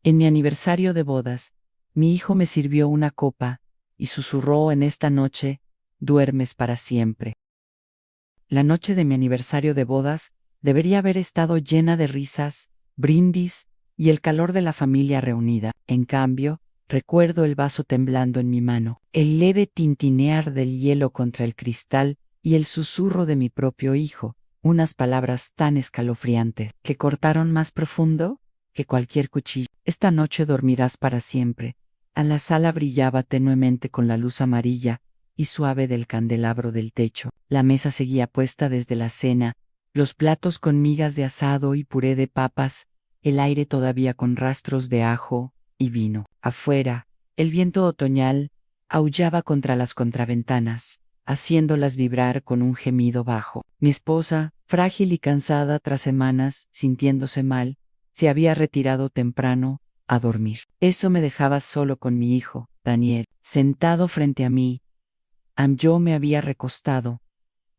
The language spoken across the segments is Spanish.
En mi aniversario de bodas, mi hijo me sirvió una copa y susurró: en esta noche, duermes para siempre. La noche de mi aniversario de bodas debería haber estado llena de risas, brindis y el calor de la familia reunida. En cambio, recuerdo el vaso temblando en mi mano, el leve tintinear del hielo contra el cristal y el susurro de mi propio hijo, unas palabras tan escalofriantes que cortaron más profundo que cualquier cuchillo. Esta noche dormirás para siempre. A la sala brillaba tenuemente con la luz amarilla y suave del candelabro del techo. La mesa seguía puesta desde la cena, los platos con migas de asado y puré de papas, el aire todavía con rastros de ajo y vino. Afuera, el viento otoñal aullaba contra las contraventanas, haciéndolas vibrar con un gemido bajo. Mi esposa, frágil y cansada tras semanas, sintiéndose mal, se había retirado temprano a dormir. Eso me dejaba solo con mi hijo, Daniel, sentado frente a mí. Yo me había recostado,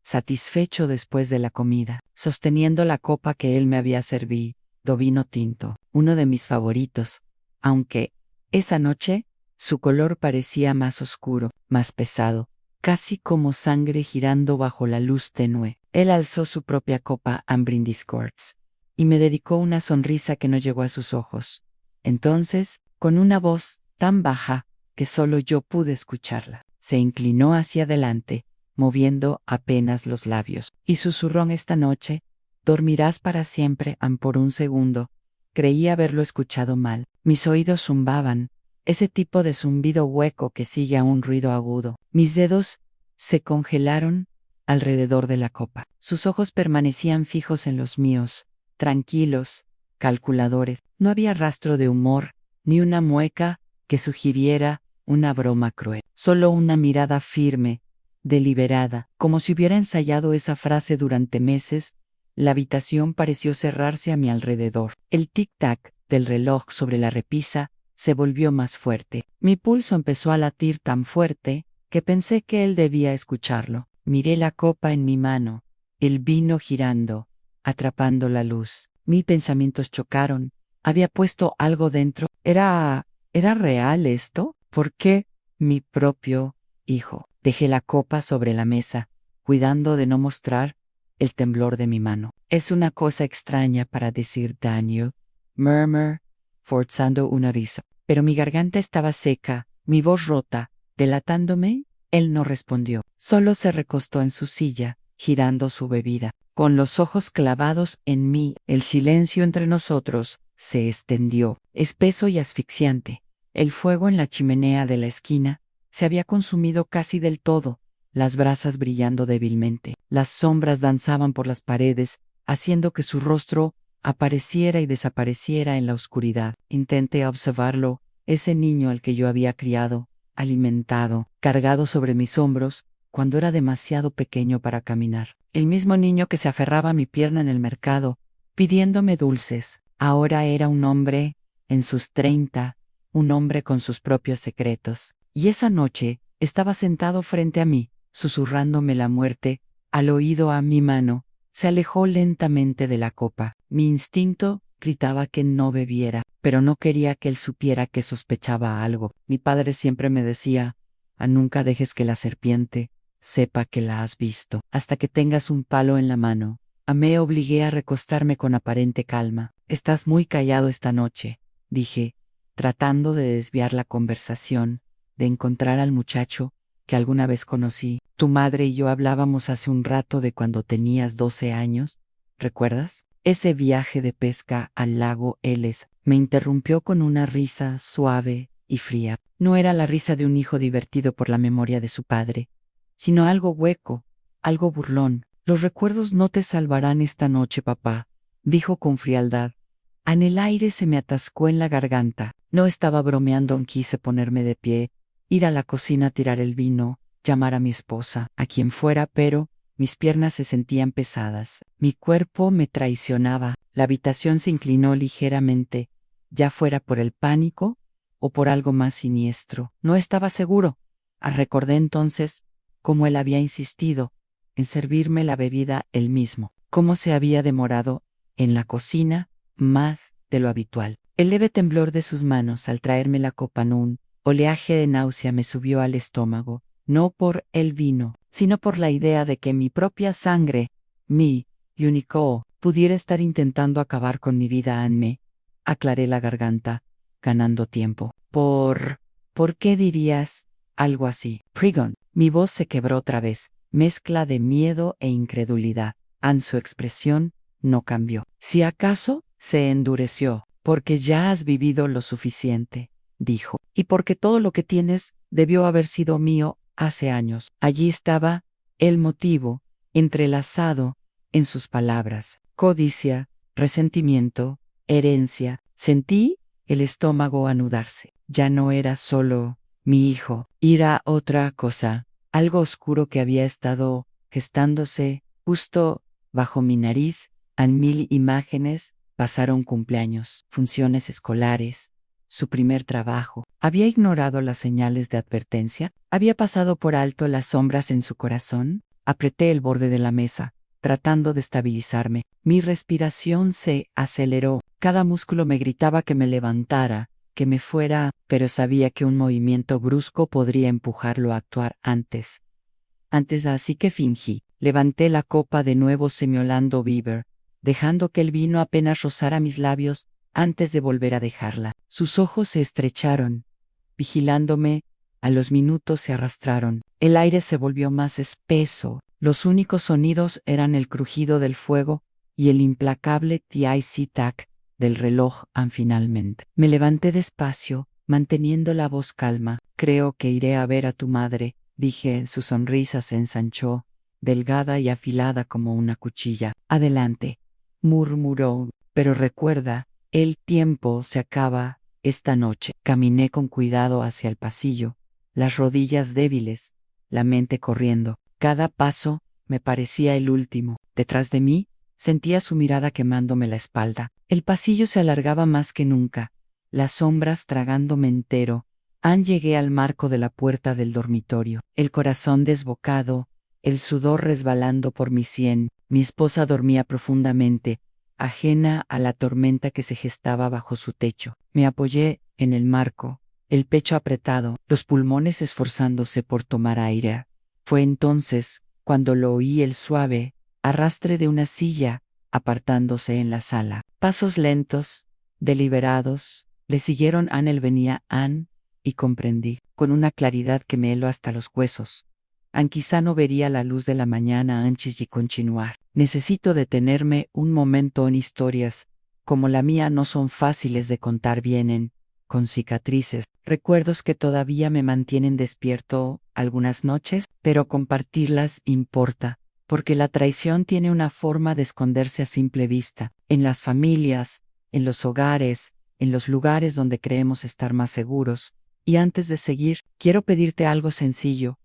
satisfecho después de la comida, sosteniendo la copa que él me había servido, vino tinto, uno de mis favoritos, aunque, esa noche, su color parecía más oscuro, más pesado, casi como sangre girando bajo la luz tenue. Él alzó su propia copa Brindis Quartz y me dedicó una sonrisa que no llegó a sus ojos. Entonces, con una voz tan baja que solo yo pude escucharla, se inclinó hacia adelante, moviendo apenas los labios, y susurró: esta noche, dormirás para siempre. Por un segundo, creí haberlo escuchado mal. Mis oídos zumbaban, ese tipo de zumbido hueco que sigue a un ruido agudo. Mis dedos se congelaron alrededor de la copa. Sus ojos permanecían fijos en los míos, tranquilos, calculadores. No había rastro de humor, ni una mueca que sugiriera una broma cruel. Solo una mirada firme, deliberada, como si hubiera ensayado esa frase durante meses. La habitación pareció cerrarse a mi alrededor. El tic-tac del reloj sobre la repisa se volvió más fuerte. Mi pulso empezó a latir tan fuerte que pensé que él debía escucharlo. Miré la copa en mi mano, el vino girando, atrapando la luz. Mis pensamientos chocaron. Había puesto algo dentro. ¿Era real esto? ¿Por qué? Mi propio hijo. Dejé la copa sobre la mesa, cuidando de no mostrar el temblor de mi mano. Es una cosa extraña para decir, Daniel, murmur, forzando una risa. Pero mi garganta estaba seca, mi voz rota, delatándome. Él no respondió. Solo se recostó en su silla, girando su bebida. Con los ojos clavados en mí, el silencio entre nosotros se extendió, espeso y asfixiante. El fuego en la chimenea de la esquina se había consumido casi del todo, las brasas brillando débilmente. Las sombras danzaban por las paredes, haciendo que su rostro apareciera y desapareciera en la oscuridad. Intenté observarlo, ese niño al que yo había criado, alimentado, cargado sobre mis hombros, cuando era demasiado pequeño para caminar. El mismo niño que se aferraba a mi pierna en el mercado, pidiéndome dulces. Ahora era un hombre en sus 30, un hombre con sus propios secretos. Y esa noche estaba sentado frente a mí, susurrándome la muerte al oído. A mi mano se alejó lentamente de la copa. Mi instinto gritaba que no bebiera, pero no quería que él supiera que sospechaba algo. Mi padre siempre me decía: nunca dejes que la serpiente sepa que la has visto, hasta que tengas un palo en la mano. Me obligué a recostarme con aparente calma. Estás muy callado esta noche, dije, tratando de desviar la conversación, de encontrar al muchacho que alguna vez conocí. Tu madre y yo hablábamos hace un rato de cuando tenías 12 años, ¿recuerdas? Ese viaje de pesca al lago Ellis. Me interrumpió con una risa suave y fría. No era la risa de un hijo divertido por la memoria de su padre, sino algo hueco, algo burlón. Los recuerdos no te salvarán esta noche, papá, dijo con frialdad. El aire se me atascó en la garganta. No estaba bromeando. Quise ponerme de pie, ir a la cocina, tirar el vino, llamar a mi esposa, a quien fuera, pero mis piernas se sentían pesadas. Mi cuerpo me traicionaba. La habitación se inclinó ligeramente, ya fuera por el pánico o por algo más siniestro. No estaba seguro. Recordé entonces cómo él había insistido en servirme la bebida él mismo, cómo se había demorado en la cocina más de lo habitual. El leve temblor de sus manos al traerme la copa en un oleaje de náusea me subió al estómago, no por el vino, sino por la idea de que mi propia sangre, mi único, pudiera estar intentando acabar con mi vida. Me aclaré la garganta, ganando tiempo. ¿Por qué dirías algo así? Prigon. Mi voz se quebró otra vez, mezcla de miedo e incredulidad. Su expresión no cambió. Si acaso, se endureció, porque ya has vivido lo suficiente, dijo, y porque todo lo que tienes debió haber sido mío hace años. Allí estaba el motivo, entrelazado en sus palabras: codicia, resentimiento, herencia. Sentí el estómago anudarse. Ya no era solo mi hijo, era otra cosa, algo oscuro que había estado gestándose justo bajo mi nariz. Mil imágenes pasaron: cumpleaños, funciones escolares, su primer trabajo. Había ignorado las señales de advertencia, había pasado por alto las sombras en su corazón. Apreté el borde de la mesa, tratando de estabilizarme. Mi respiración se aceleró, cada músculo me gritaba que me levantara, que me fuera, pero sabía que un movimiento brusco podría empujarlo a actuar antes. Así que fingí. Levanté la copa de nuevo semiolando Bieber, dejando que el vino apenas rozara mis labios antes de volver a dejarla. Sus ojos se estrecharon, vigilándome. A los minutos se arrastraron. El aire se volvió más espeso. Los únicos sonidos eran el crujido del fuego y el implacable tic-tac del reloj. Finalmente me levanté despacio, manteniendo la voz calma. Creo que iré a ver a tu madre, dije. Su sonrisa se ensanchó, delgada y afilada como una cuchilla. Adelante, murmuró, pero recuerda, el tiempo se acaba esta noche. Caminé con cuidado hacia el pasillo, las rodillas débiles, la mente corriendo. Cada paso me parecía el último. Detrás de mí, sentía su mirada quemándome la espalda. El pasillo se alargaba más que nunca, las sombras tragándome entero. Llegué al marco de la puerta del dormitorio, el corazón desbocado, el sudor resbalando por mi sien. Mi esposa dormía profundamente, ajena a la tormenta que se gestaba bajo su techo. Me apoyé en el marco, el pecho apretado, los pulmones esforzándose por tomar aire. Fue entonces cuando lo oí: el suave arrastre de una silla apartándose en la sala. Pasos lentos, deliberados, le siguieron. Él venía, y comprendí, con una claridad que me heló hasta los huesos. Quizá no vería la luz de la mañana antes de continuar. Necesito detenerme un momento. En historias como la mía no son fáciles de contar. Vienen con cicatrices, recuerdos que todavía me mantienen despierto algunas noches, pero compartirlas importa, porque la traición tiene una forma de esconderse a simple vista, en las familias, en los hogares, en los lugares donde creemos estar más seguros. Y antes de seguir, quiero pedirte algo sencillo.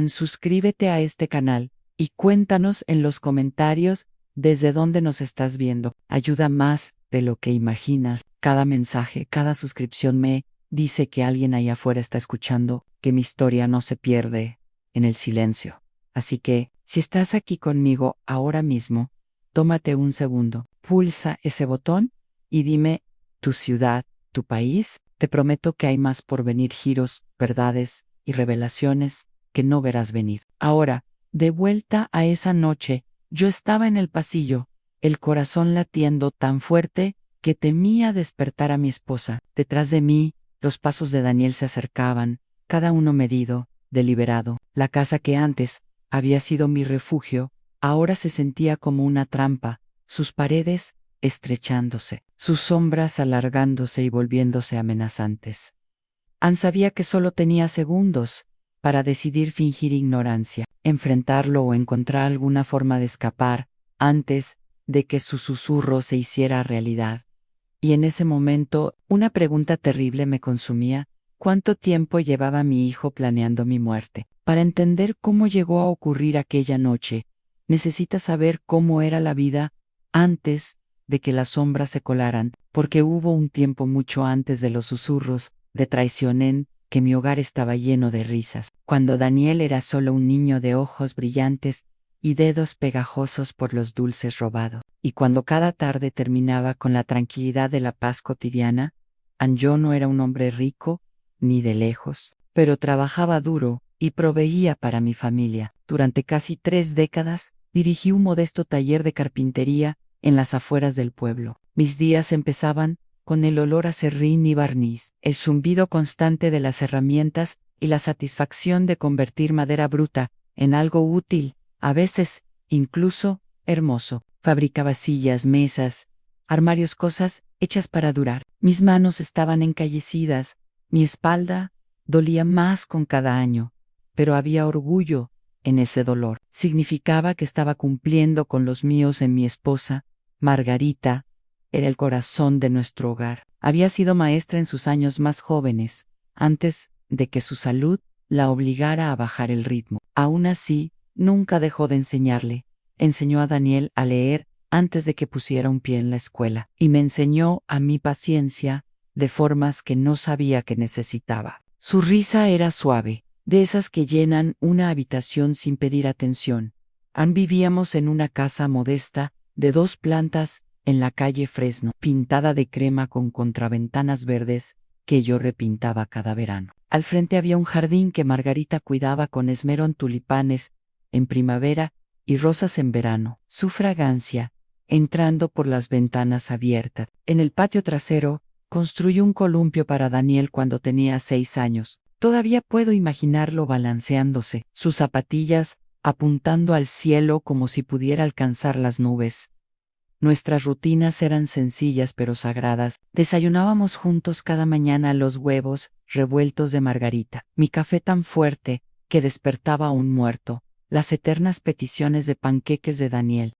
Suscríbete a este canal y cuéntanos en los comentarios desde dónde nos estás viendo. Ayuda más de lo que imaginas. Cada mensaje, cada suscripción me dice que alguien allá afuera está escuchando, que mi historia no se pierde en el silencio. Así que, si estás aquí conmigo ahora mismo, tómate un segundo, pulsa ese botón y dime tu ciudad, tu país. Te prometo que hay más por venir: giros, verdades y revelaciones que no verás venir. Ahora, de vuelta a esa noche, yo estaba en el pasillo, el corazón latiendo tan fuerte que temía despertar a mi esposa. Detrás de mí, los pasos de Daniel se acercaban, cada uno medido, deliberado. La casa que antes había sido mi refugio, ahora se sentía como una trampa, sus paredes estrechándose, sus sombras alargándose y volviéndose amenazantes. Sabía que solo tenía segundos para decidir: fingir ignorancia, enfrentarlo o encontrar alguna forma de escapar antes de que su susurro se hiciera realidad. Y en ese momento, una pregunta terrible me consumía: ¿cuánto tiempo llevaba mi hijo planeando mi muerte? Para entender cómo llegó a ocurrir aquella noche, necesitas saber cómo era la vida antes de que las sombras se colaran, porque hubo un tiempo mucho antes de los susurros de traición en que mi hogar estaba lleno de risas, cuando Daniel era solo un niño de ojos brillantes y dedos pegajosos por los dulces robados. Y cuando cada tarde terminaba con la tranquilidad de la paz cotidiana, yo no era un hombre rico, ni de lejos, pero trabajaba duro y proveía para mi familia. Durante casi 3 décadas, dirigí un modesto taller de carpintería en las afueras del pueblo. Mis días empezaban con el olor a serrín y barniz, el zumbido constante de las herramientas y la satisfacción de convertir madera bruta en algo útil, a veces, incluso, hermoso. Fabricaba sillas, mesas, armarios, cosas hechas para durar. Mis manos estaban encallecidas, mi espalda dolía más con cada año, pero había orgullo en ese dolor. Significaba que estaba cumpliendo con los míos en mi esposa. Margarita era el corazón de nuestro hogar. Había sido maestra en sus años más jóvenes, antes de que su salud la obligara a bajar el ritmo. Aún así, nunca dejó de enseñarle. Enseñó a Daniel a leer antes de que pusiera un pie en la escuela, y me enseñó a mí paciencia de formas que no sabía que necesitaba. Su risa era suave, de esas que llenan una habitación sin pedir atención. Vivíamos en una casa modesta, de 2 plantas, en la calle Fresno, pintada de crema con contraventanas verdes, que yo repintaba cada verano. Al frente había un jardín que Margarita cuidaba con esmero, en tulipanes en primavera y rosas en verano. Su fragancia, entrando por las ventanas abiertas. En el patio trasero, construyó un columpio para Daniel cuando tenía 6 años. Todavía puedo imaginarlo balanceándose, sus zapatillas apuntando al cielo como si pudiera alcanzar las nubes. Nuestras rutinas eran sencillas pero sagradas. Desayunábamos juntos cada mañana los huevos revueltos de Margarita, mi café tan fuerte que despertaba a un muerto, las eternas peticiones de panqueques de Daniel.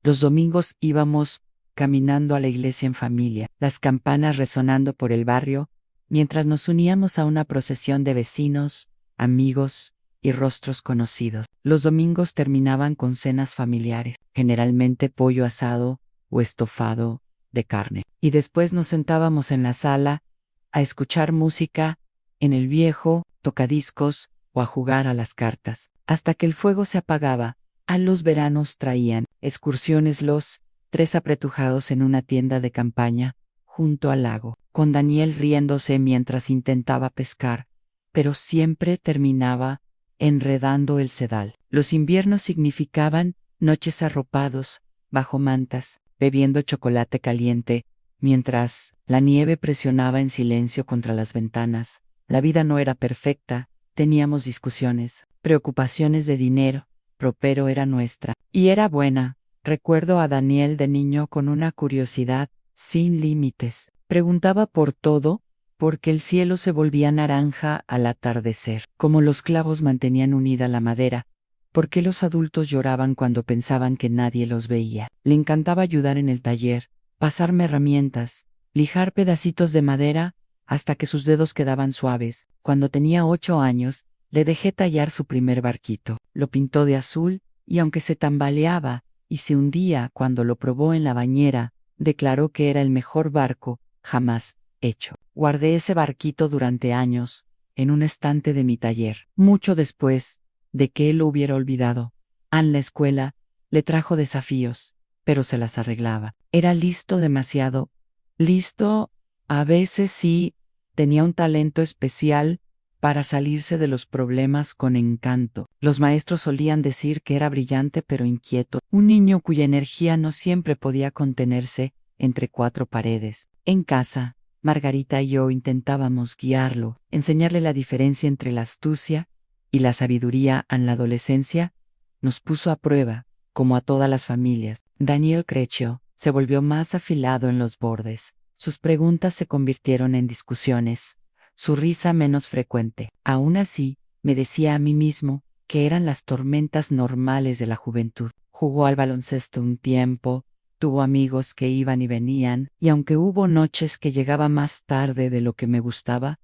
Los domingos íbamos caminando a la iglesia en familia, las campanas resonando por el barrio, mientras nos uníamos a una procesión de vecinos, amigos y rostros conocidos. Los domingos terminaban con cenas familiares, generalmente pollo asado o estofado de carne. Y después nos sentábamos en la sala a escuchar música en el viejo tocadiscos o a jugar a las cartas, hasta que el fuego se apagaba. A los veranos traían excursiones los 3 apretujados en una tienda de campaña junto al lago, con Daniel riéndose mientras intentaba pescar, pero siempre terminaba enredando el sedal. Los inviernos significaban noches arropados, bajo mantas, bebiendo chocolate caliente, mientras la nieve presionaba en silencio contra las ventanas. La vida no era perfecta, teníamos discusiones, preocupaciones de dinero, pero era nuestra. Y era buena. Recuerdo a Daniel de niño con una curiosidad sin límites. Preguntaba por todo, porque el cielo se volvía naranja al atardecer, como los clavos mantenían unida la madera, por qué los adultos lloraban cuando pensaban que nadie los veía. Le encantaba ayudar en el taller, pasarme herramientas, lijar pedacitos de madera hasta que sus dedos quedaban suaves. Cuando tenía 8 años, le dejé tallar su primer barquito. Lo pintó de azul, y aunque se tambaleaba y se hundía cuando lo probó en la bañera, declaró que era el mejor barco jamás hecho. Guardé ese barquito durante años, en un estante de mi taller. Mucho después de que él lo hubiera olvidado, la escuela le trajo desafíos, pero se las arreglaba. Era listo, demasiado listo. A veces sí, tenía un talento especial para salirse de los problemas con encanto. Los maestros solían decir que era brillante pero inquieto, un niño cuya energía no siempre podía contenerse entre 4 paredes. En casa, Margarita y yo intentábamos guiarlo, enseñarle la diferencia entre la astucia y la sabiduría en la adolescencia. Nos puso a prueba, como a todas las familias. Daniel creció, se volvió más afilado en los bordes. Sus preguntas se convirtieron en discusiones, su risa menos frecuente. Aún así, me decía a mí mismo que eran las tormentas normales de la juventud. Jugó al baloncesto un tiempo, tuvo amigos que iban y venían, y aunque hubo noches que llegaba más tarde de lo que me gustaba,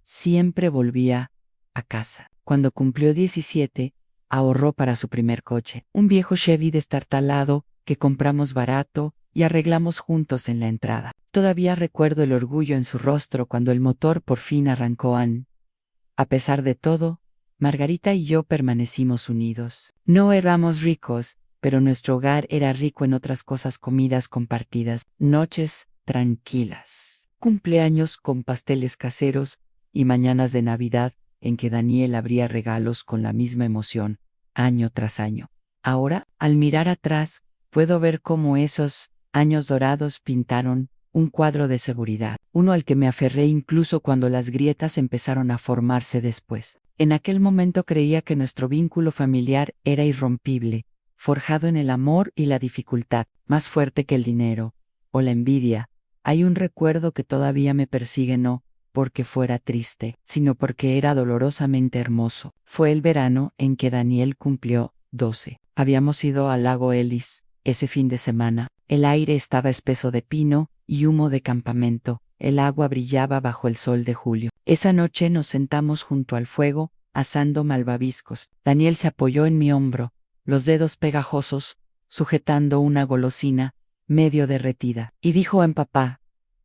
siempre volvía a casa. Cuando cumplió 17, ahorró para su primer coche, un viejo Chevy destartalado que compramos barato y arreglamos juntos en la entrada. Todavía recuerdo el orgullo en su rostro cuando el motor por fin arrancó. A pesar de todo, Margarita y yo permanecimos unidos. No éramos ricos, pero nuestro hogar era rico en otras cosas: comidas compartidas, noches tranquilas, cumpleaños con pasteles caseros y mañanas de Navidad en que Daniel abría regalos con la misma emoción, año tras año. Ahora, al mirar atrás, puedo ver cómo esos años dorados pintaron un cuadro de seguridad, uno al que me aferré incluso cuando las grietas empezaron a formarse después. En aquel momento creía que nuestro vínculo familiar era irrompible, forjado en el amor y la dificultad, más fuerte que el dinero o la envidia. Hay un recuerdo que todavía me persigue, no porque fuera triste, sino porque era dolorosamente hermoso. Fue el verano en que Daniel cumplió 12. Habíamos ido al lago Ellis ese fin de semana. El aire estaba espeso de pino y humo de campamento. El agua brillaba bajo el sol de julio. Esa noche nos sentamos junto al fuego, asando malvaviscos. Daniel se apoyó en mi hombro, los dedos pegajosos, sujetando una golosina medio derretida, y dijo en papá: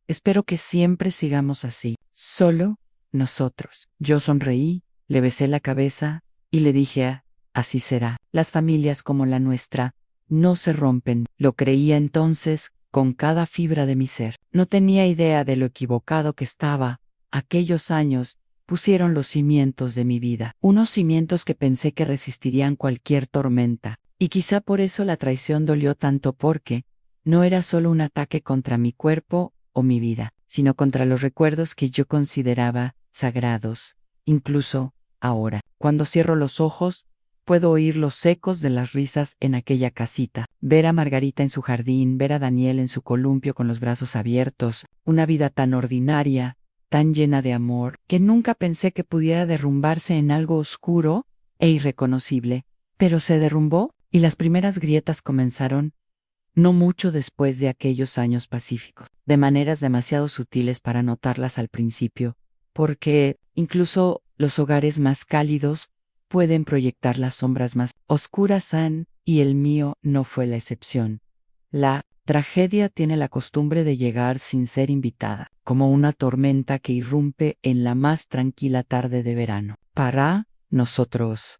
espero que siempre sigamos así, solo nosotros. Yo sonreí, le besé la cabeza y le dije: así será. Las familias como la nuestra no se rompen. Lo creía entonces con cada fibra de mi ser. No tenía idea de lo equivocado que estaba. Aquellos años pusieron los cimientos de mi vida, unos cimientos que pensé que resistirían cualquier tormenta. Y quizá por eso la traición dolió tanto, porque no era solo un ataque contra mi cuerpo o mi vida, sino contra los recuerdos que yo consideraba sagrados. Incluso ahora, cuando cierro los ojos, puedo oír los ecos de las risas en aquella casita, ver a Margarita en su jardín, ver a Daniel en su columpio con los brazos abiertos, una vida tan ordinaria, tan llena de amor, que nunca pensé que pudiera derrumbarse en algo oscuro e irreconocible. Pero se derrumbó, y las primeras grietas comenzaron no mucho después de aquellos años pacíficos, de maneras demasiado sutiles para notarlas al principio, porque incluso los hogares más cálidos pueden proyectar las sombras más oscuras, y el mío no fue la excepción. La tragedia tiene la costumbre de llegar sin ser invitada, como una tormenta que irrumpe en la más tranquila tarde de verano. Para nosotros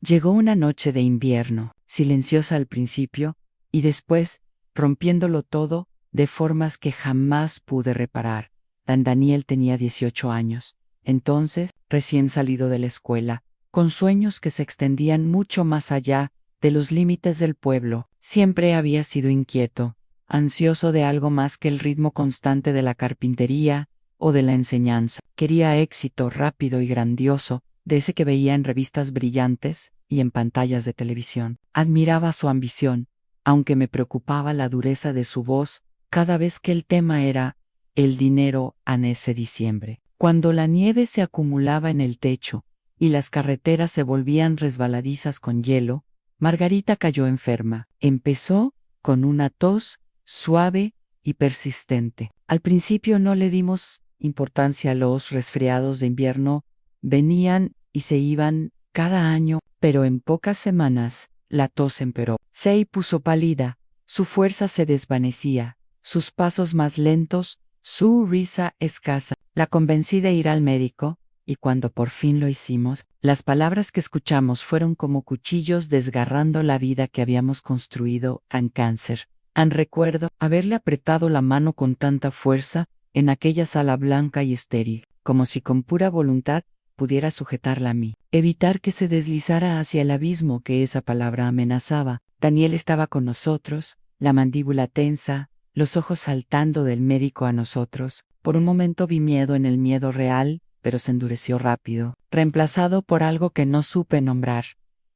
llegó una noche de invierno, silenciosa al principio, y después, rompiéndolo todo, de formas que jamás pude reparar. Daniel tenía 18 años, entonces, recién salido de la escuela, con sueños que se extendían mucho más allá de los límites del pueblo. Siempre había sido inquieto, ansioso de algo más que el ritmo constante de la carpintería o de la enseñanza. Quería éxito rápido y grandioso, de ese que veía en revistas brillantes y en pantallas de televisión. Admiraba su ambición, aunque me preocupaba la dureza de su voz cada vez que el tema era el dinero. En ese diciembre, cuando la nieve se acumulaba en el techo y las carreteras se volvían resbaladizas con hielo, Margarita cayó enferma. Empezó con una tos suave y persistente. Al principio no le dimos importancia a los resfriados de invierno, venían y se iban cada año, pero en pocas semanas la tos empeoró. Se puso pálida, su fuerza se desvanecía, sus pasos más lentos, su risa escasa. La convencí de ir al médico, y cuando por fin lo hicimos, las palabras que escuchamos fueron como cuchillos desgarrando la vida que habíamos construido en cáncer. Recuerdo haberle apretado la mano con tanta fuerza en aquella sala blanca y estéril, como si con pura voluntad pudiera sujetarla a mí, evitar que se deslizara hacia el abismo que esa palabra amenazaba. Daniel estaba con nosotros, la mandíbula tensa, los ojos saltando del médico a nosotros. Por un momento vi miedo en el miedo real, pero se endureció rápido, reemplazado por algo que no supe nombrar.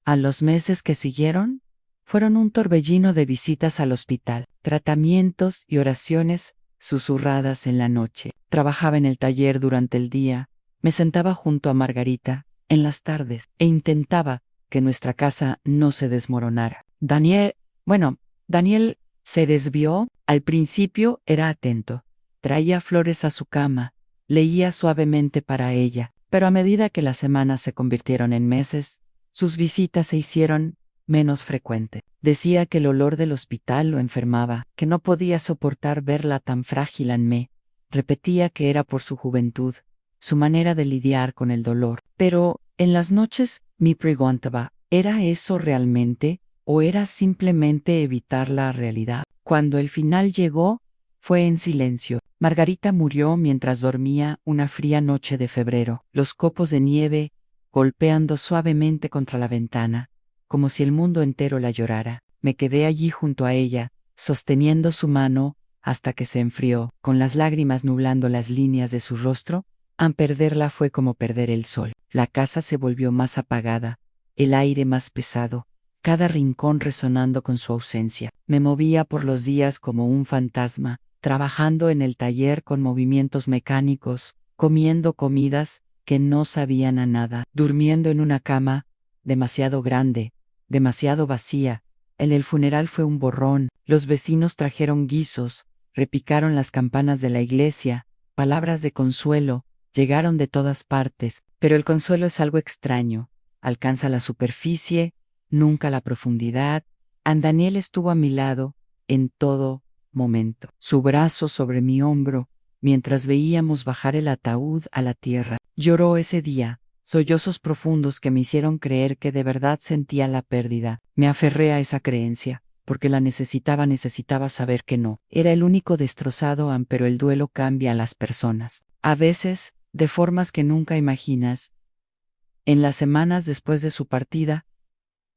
A los meses que siguieron, fueron un torbellino de visitas al hospital, tratamientos y oraciones susurradas en la noche. Trabajaba en el taller durante el día, me sentaba junto a Margarita en las tardes e intentaba que nuestra casa no se desmoronara. Daniel se desvió. Al principio era atento, traía flores a su cama, leía suavemente para ella, pero a medida que las semanas se convirtieron en meses, sus visitas se hicieron menos frecuentes. Decía que el olor del hospital lo enfermaba, que no podía soportar verla tan frágil en mí. Repetía que era por su juventud, su manera de lidiar con el dolor. Pero En las noches me preguntaba, ¿era eso realmente o era simplemente evitar la realidad? Cuando el final llegó, fue en silencio. Margarita murió mientras dormía una fría noche de febrero, los copos de nieve golpeando suavemente contra la ventana, como si el mundo entero la llorara. Me quedé allí junto a ella, sosteniendo su mano, hasta que se enfrió, con las lágrimas nublando las líneas de su rostro. Perderla fue como perder el sol. La casa se volvió más apagada, el aire más pesado, cada rincón resonando con su ausencia. Me movía por los días como un fantasma, trabajando en el taller con movimientos mecánicos, comiendo comidas que no sabían a nada, durmiendo en una cama demasiado grande, demasiado vacía. En el funeral fue un borrón, los vecinos trajeron guisos, repicaron las campanas de la iglesia, palabras de consuelo llegaron de todas partes, pero el consuelo es algo extraño, alcanza la superficie, nunca la profundidad. Daniel estuvo a mi lado en todo momento, su brazo sobre mi hombro, mientras veíamos bajar el ataúd a la tierra. Lloró ese día, sollozos profundos que me hicieron creer que de verdad sentía la pérdida. Me aferré a esa creencia, porque la necesitaba saber que no. Era el único destrozado, pero el duelo cambia a las personas. A veces, de formas que nunca imaginas. En las semanas después de su partida,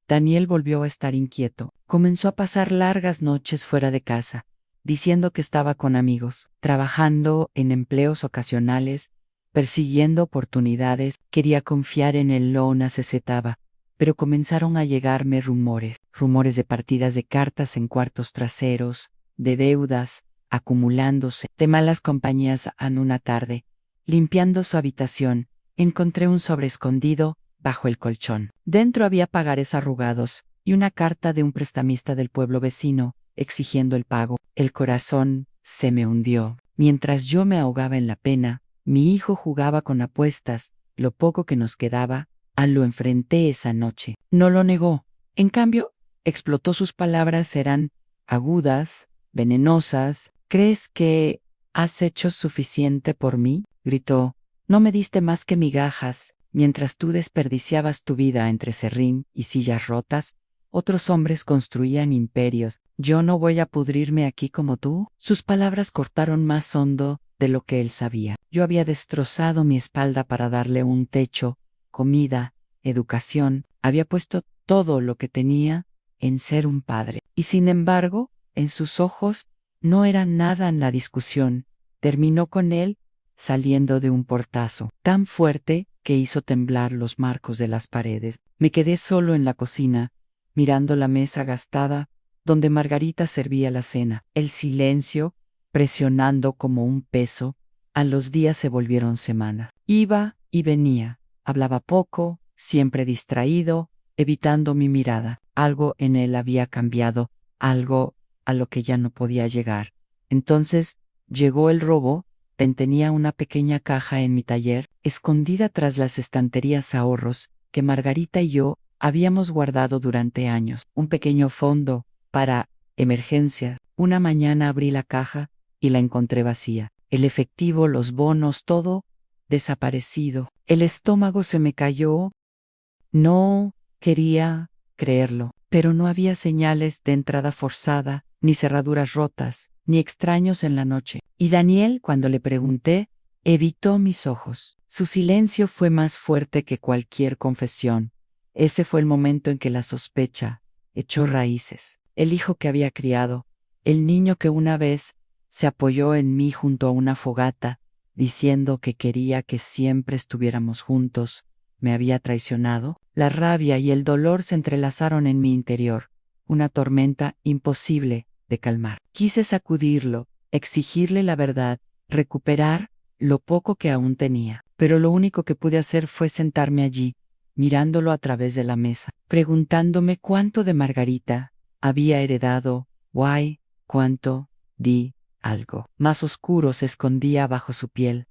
Daniel volvió a estar inquieto. Comenzó a pasar largas noches fuera de casa, diciendo que estaba con amigos, trabajando en empleos ocasionales, persiguiendo oportunidades. Quería confiar en él, lo necesitaba, pero comenzaron a llegarme rumores de partidas de cartas en cuartos traseros, de deudas acumulándose, de malas compañías. En una tarde, limpiando su habitación, encontré un sobre escondido bajo el colchón. Dentro había pagarés arrugados y una carta de un prestamista del pueblo vecino, exigiendo el pago. El corazón se me hundió. Mientras yo me ahogaba en la pena, mi hijo jugaba con apuestas, lo poco que nos quedaba. Lo enfrenté esa noche. No lo negó. En cambio, explotó. Sus palabras eran agudas, venenosas. ¿Crees que has hecho suficiente por mí?, gritó. No me diste más que migajas. Mientras tú desperdiciabas tu vida entre serrín y sillas rotas, otros hombres construían imperios. ¿Yo no voy a pudrirme aquí como tú? Sus palabras cortaron más hondo de lo que él sabía. Yo había destrozado mi espalda para darle un techo, comida, educación. Había puesto todo lo que tenía en ser un padre. Y sin embargo, en sus ojos no era nada en la discusión. Terminó con él saliendo de un portazo tan fuerte que hizo temblar los marcos de las paredes. Me quedé solo en la cocina, mirando la mesa gastada, donde Margarita servía la cena. El silencio, presionando como un peso. A los días se volvieron semanas. Iba y venía. Hablaba poco, siempre distraído, evitando mi mirada. Algo en él había cambiado, algo a lo que ya no podía llegar. Entonces llegó el robo. Tenía una pequeña caja en mi taller, escondida tras las estanterías ahorros, que Margarita y yo habíamos guardado durante años. Un pequeño fondo para emergencias. Una mañana abrí la caja y la encontré vacía. El efectivo, los bonos, todo desaparecido. El estómago se me cayó. No quería creerlo, pero no había señales de entrada forzada, ni cerraduras rotas, ni extraños en la noche. Y Daniel, cuando le pregunté, evitó mis ojos. Su silencio fue más fuerte que cualquier confesión. Ese fue el momento en que la sospecha echó raíces. El hijo que había criado, el niño que una vez se apoyó en mí junto a una fogata, diciendo que quería que siempre estuviéramos juntos, me había traicionado. La rabia y el dolor se entrelazaron en mi interior, una tormenta imposible de calmar. Quise sacudirlo, exigirle la verdad, recuperar lo poco que aún tenía, pero lo único que pude hacer fue sentarme allí, mirándolo a través de la mesa, preguntándome cuánto de Margarita había heredado, cuánto, algo más oscuro se escondía bajo su piel.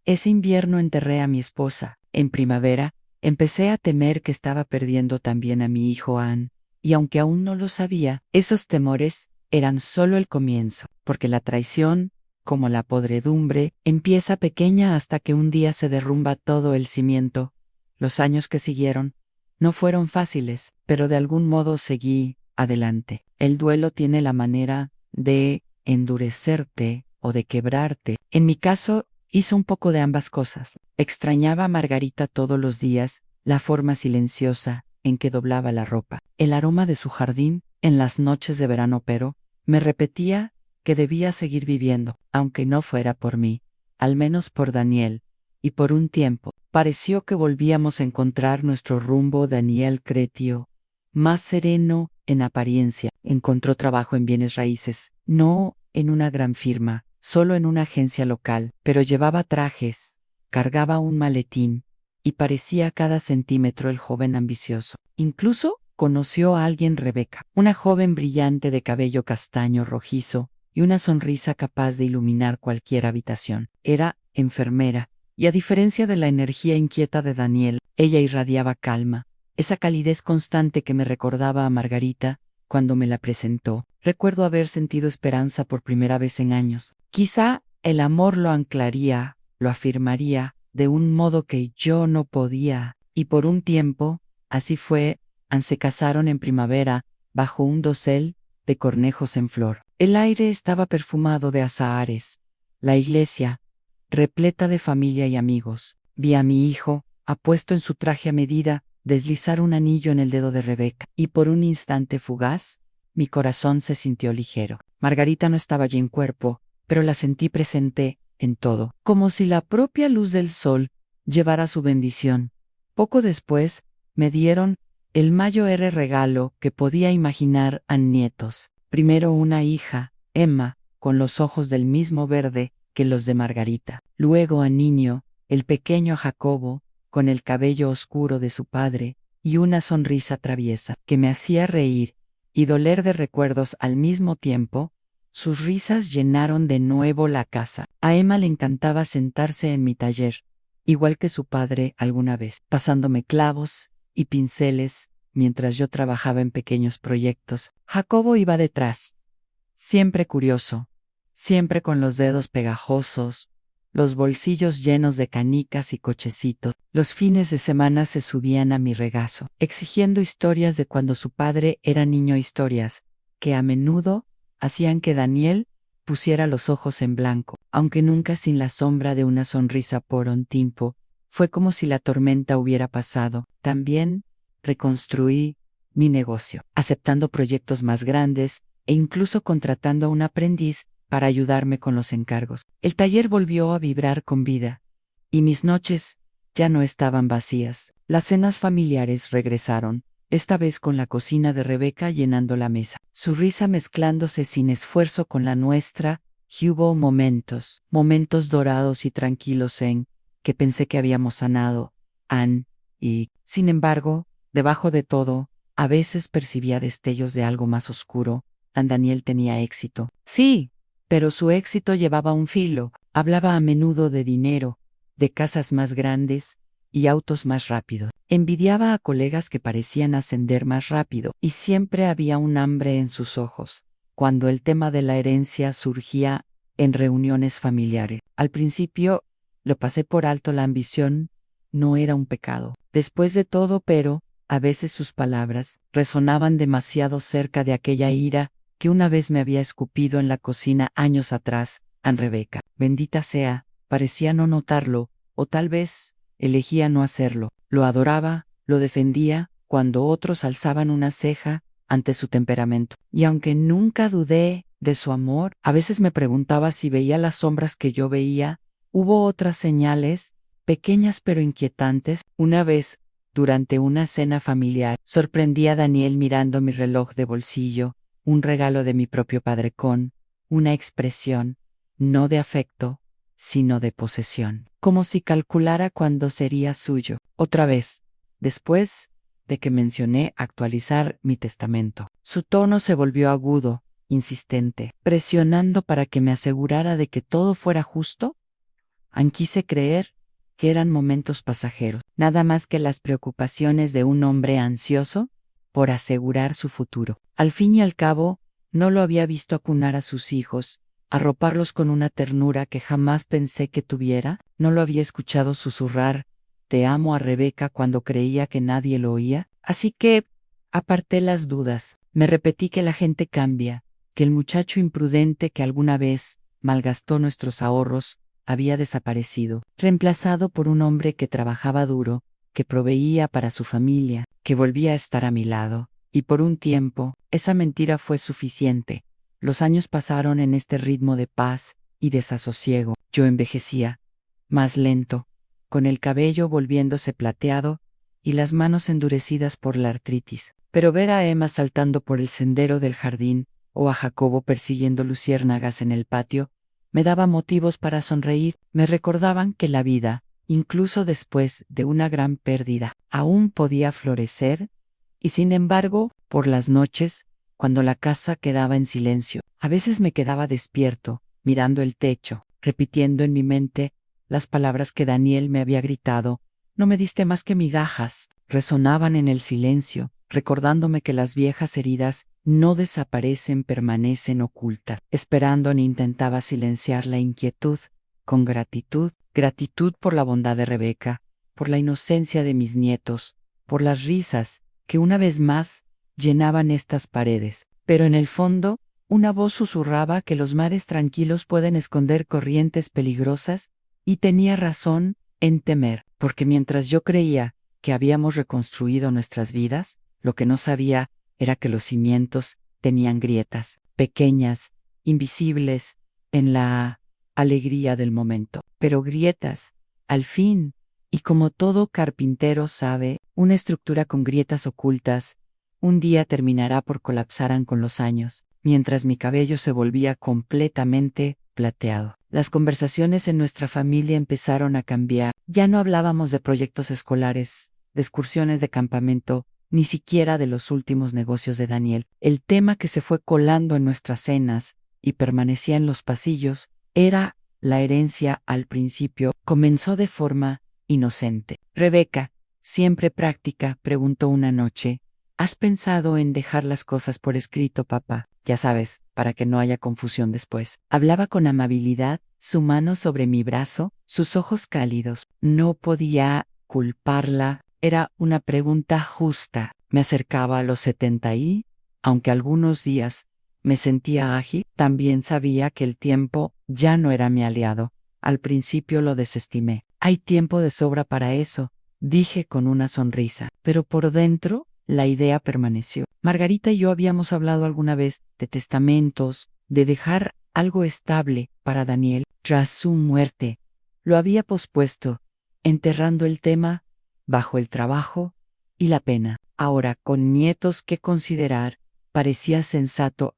Ese invierno enterré a mi esposa. En primavera, empecé a temer que estaba perdiendo también a mi hijo Ann, y aunque aún no lo sabía, esos temores eran solo el comienzo, porque la traición, como la podredumbre, empieza pequeña hasta que un día se derrumba todo el cimiento. Los años que siguieron no fueron fáciles, pero de algún modo seguí adelante. El duelo tiene la manera de endurecerte o de quebrarte. En mi caso, hizo un poco de ambas cosas. Extrañaba a Margarita todos los días, la forma silenciosa en que doblaba la ropa, el aroma de su jardín en las noches de verano, pero me repetía que debía seguir viviendo, aunque no fuera por mí, al menos por Daniel, y por un tiempo. Pareció que volvíamos a encontrar nuestro rumbo. Daniel creció, más sereno en apariencia. Encontró trabajo en bienes raíces, no en una gran firma, solo en una agencia local, pero llevaba trajes, cargaba un maletín, y parecía cada centímetro el joven ambicioso. Incluso conoció a alguien, Rebeca, una joven brillante de cabello castaño rojizo y una sonrisa capaz de iluminar cualquier habitación. Era enfermera, y a diferencia de la energía inquieta de Daniel, ella irradiaba calma, esa calidez constante que me recordaba a Margarita cuando me la presentó. Recuerdo haber sentido esperanza por primera vez en años. Quizá el amor lo anclaría, lo afirmaría, de un modo que yo no podía, y por un tiempo, así fue. Se casaron en primavera, bajo un dosel de cornejos en flor. El aire estaba perfumado de azahares. La iglesia, repleta de familia y amigos. Vi a mi hijo, apuesto en su traje a medida, deslizar un anillo en el dedo de Rebeca, y por un instante fugaz, mi corazón se sintió ligero. Margarita no estaba allí en cuerpo, pero la sentí presente en todo, como si la propia luz del sol llevara su bendición. Poco después, me dieron el mayor regalo que podía imaginar a nietos. Primero una hija, Emma, con los ojos del mismo verde que los de Margarita. Luego a niño, el pequeño Jacobo, con el cabello oscuro de su padre, y una sonrisa traviesa, que me hacía reír y doler de recuerdos al mismo tiempo. Sus risas llenaron de nuevo la casa. A Emma le encantaba sentarse en mi taller, igual que su padre alguna vez, pasándome clavos y pinceles mientras yo trabajaba en pequeños proyectos. Jacobo iba detrás, siempre curioso, siempre con los dedos pegajosos, los bolsillos llenos de canicas y cochecitos. Los fines de semana se subían a mi regazo, exigiendo historias de cuando su padre era niño, historias que a menudo hacían que Daniel pusiera los ojos en blanco, aunque nunca sin la sombra de una sonrisa por un tiempo. Fue como si la tormenta hubiera pasado. También reconstruí mi negocio, aceptando proyectos más grandes e incluso contratando a un aprendiz para ayudarme con los encargos. El taller volvió a vibrar con vida, y mis noches ya no estaban vacías. Las cenas familiares regresaron, esta vez con la cocina de Rebeca llenando la mesa, su risa mezclándose sin esfuerzo con la nuestra, y hubo momentos dorados y tranquilos en que pensé que habíamos sanado, y, sin embargo, debajo de todo, a veces percibía destellos de algo más oscuro. Daniel tenía éxito. Sí, pero su éxito llevaba un filo. Hablaba a menudo de dinero, de casas más grandes y autos más rápidos. Envidiaba a colegas que parecían ascender más rápido, y siempre había un hambre en sus ojos cuando el tema de la herencia surgía en reuniones familiares. Al principio lo pasé por alto. La ambición no era un pecado, después de todo, pero a veces sus palabras resonaban demasiado cerca de aquella ira que una vez me había escupido en la cocina años atrás. Rebeca, bendita sea, parecía no notarlo, o tal vez elegía no hacerlo. Lo adoraba, lo defendía, cuando otros alzaban una ceja ante su temperamento. Y aunque nunca dudé de su amor, a veces me preguntaba si veía las sombras que yo veía. Hubo otras señales, pequeñas pero inquietantes. Una vez, durante una cena familiar, sorprendí a Daniel mirando mi reloj de bolsillo, un regalo de mi propio padre con una expresión, no de afecto, sino de posesión, como si calculara cuándo sería suyo. Otra vez, después de que mencioné actualizar mi testamento, su tono se volvió agudo, insistente, presionando para que me asegurara de que todo fuera justo. Quise creer que eran momentos pasajeros, nada más que las preocupaciones de un hombre ansioso por asegurar su futuro. Al fin y al cabo, no lo había visto acunar a sus hijos, arroparlos con una ternura que jamás pensé que tuviera. No lo había escuchado susurrar, te amo a Rebeca cuando creía que nadie lo oía? Así que aparté las dudas. Me repetí que la gente cambia, que el muchacho imprudente que alguna vez malgastó nuestros ahorros había desaparecido, reemplazado por un hombre que trabajaba duro, que proveía para su familia, que volvía a estar a mi lado. Y por un tiempo, esa mentira fue suficiente. Los años pasaron en este ritmo de paz y desasosiego. Yo envejecía, más lento, con el cabello volviéndose plateado y las manos endurecidas por la artritis. Pero ver a Emma saltando por el sendero del jardín o a Jacobo persiguiendo luciérnagas en el patio, me daba motivos para sonreír. Me recordaban que la vida, incluso después de una gran pérdida, aún podía florecer, y sin embargo, por las noches, cuando la casa quedaba en silencio, a veces me quedaba despierto, mirando el techo, repitiendo en mi mente las palabras que Daniel me había gritado. No me diste más que migajas. Resonaban en el silencio, recordándome que las viejas heridas no desaparecen, permanecen ocultas. Esperando ni intentaba silenciar la inquietud, con gratitud, gratitud por la bondad de Rebeca, por la inocencia de mis nietos, por las risas que una vez más llenaban estas paredes. Pero en el fondo, una voz susurraba que los mares tranquilos pueden esconder corrientes peligrosas, y tenía razón en temer, porque mientras yo creía que habíamos reconstruido nuestras vidas, lo que no sabía era que los cimientos tenían grietas, pequeñas, invisibles, en la alegría del momento. Pero grietas, al fin, y como todo carpintero sabe, una estructura con grietas ocultas, un día terminará por colapsar con los años, mientras mi cabello se volvía completamente plateado. Las conversaciones en nuestra familia empezaron a cambiar. Ya no hablábamos de proyectos escolares, de excursiones de campamento, ni siquiera de los últimos negocios de Daniel. El tema que se fue colando en nuestras cenas y permanecía en los pasillos era la herencia. Al principio comenzó de forma inocente. Rebeca, siempre práctica, preguntó una noche: ¿has pensado en dejar las cosas por escrito, papá? Ya sabes, para que no haya confusión después. Hablaba con amabilidad, su mano sobre mi brazo, sus ojos cálidos. No podía culparla. Era una pregunta justa. Me acercaba a los 70 y, aunque algunos días me sentía ágil, también sabía que el tiempo ya no era mi aliado. Al principio lo desestimé. Hay tiempo de sobra para eso, dije con una sonrisa. Pero por dentro, la idea permaneció. Margarita y yo habíamos hablado alguna vez de testamentos, de dejar algo estable para Daniel tras su muerte. Lo había pospuesto, enterrando el tema bajo el trabajo y la pena. Ahora, con nietos que considerar, parecía sensato,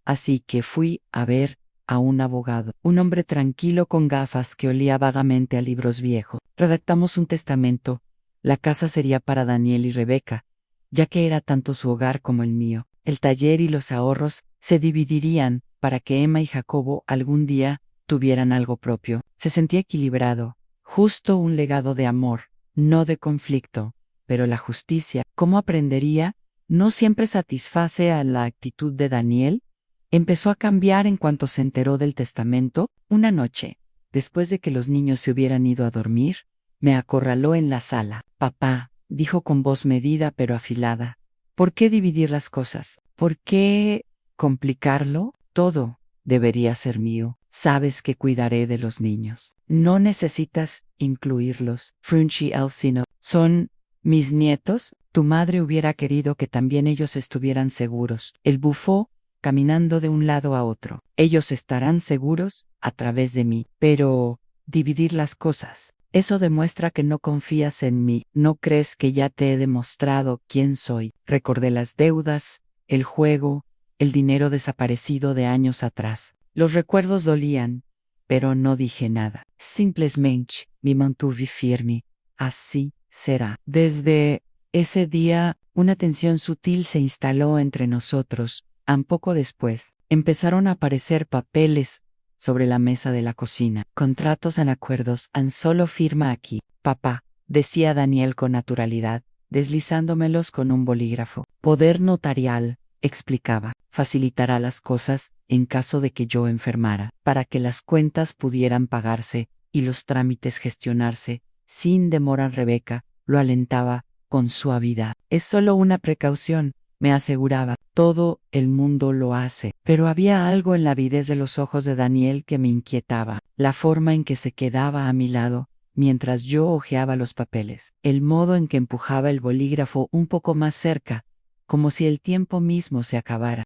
así que fui a ver a un abogado, un hombre tranquilo con gafas que olía vagamente a libros viejos. Redactamos un testamento. La casa sería para Daniel y Rebeca, ya que era tanto su hogar como el mío. El taller y los ahorros se dividirían para que Emma y Jacobo algún día tuvieran algo propio. Se sentía equilibrado, justo, un legado de amor, no de conflicto. Pero la justicia, ¿cómo aprendería? No siempre satisface a la actitud de Daniel. Empezó a cambiar en cuanto se enteró del testamento. Una noche, después de que los niños se hubieran ido a dormir, me acorraló en la sala. Papá, dijo con voz medida pero afilada, ¿por qué dividir las cosas? ¿Por qué complicarlo? Todo debería ser mío. Sabes que cuidaré de los niños. No necesitas incluirlos. Frenchy Elsie, son mis nietos. Tu madre hubiera querido que también ellos estuvieran seguros. Él bufó, caminando de un lado a otro. Ellos estarán seguros a través de mí. Pero dividir las cosas, eso demuestra que no confías en mí. ¿No crees que ya te he demostrado quién soy? Recordé las deudas, el juego, el dinero desaparecido de años atrás. Los recuerdos dolían, pero no dije nada. Simplemente me mantuve firme. Así será. Desde ese día, una tensión sutil se instaló entre nosotros. Poco después, empezaron a aparecer papeles sobre la mesa de la cocina. Contratos en acuerdos. Solo firma aquí, papá, decía Daniel con naturalidad, deslizándomelos con un bolígrafo. Poder notarial, explicaba, facilitará las cosas en caso de que yo enfermara, para que las cuentas pudieran pagarse y los trámites gestionarse Sin demora, Rebeca lo alentaba con suavidad. Es solo una precaución, me aseguraba. Todo el mundo lo hace. Pero había algo en la avidez de los ojos de Daniel que me inquietaba. La forma en que se quedaba a mi lado mientras yo hojeaba los papeles. El modo en que empujaba el bolígrafo un poco más cerca, como si el tiempo mismo se acabara.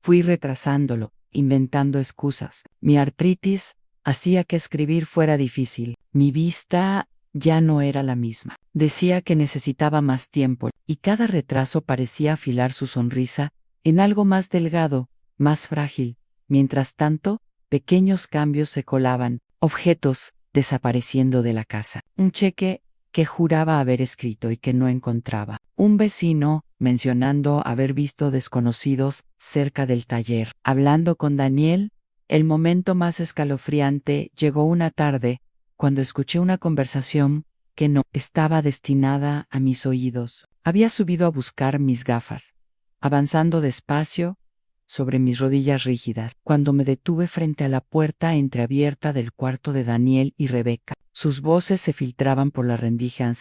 Fui retrasándolo, inventando excusas. Mi artritis hacía que escribir fuera difícil. Mi vista ya no era la misma. Decía que necesitaba más tiempo, y cada retraso parecía afilar su sonrisa en algo más delgado, más frágil. Mientras tanto, pequeños cambios se colaban, objetos desapareciendo de la casa. Un cheque que juraba haber escrito y que no encontraba. Un vecino mencionando haber visto desconocidos cerca del taller. Hablando con Daniel, el momento más escalofriante llegó una tarde, cuando escuché una conversación que no estaba destinada a mis oídos. Había subido a buscar mis gafas, avanzando despacio sobre mis rodillas rígidas, cuando me detuve frente a la puerta entreabierta del cuarto de Daniel y Rebeca. Sus voces se filtraban por la rendija.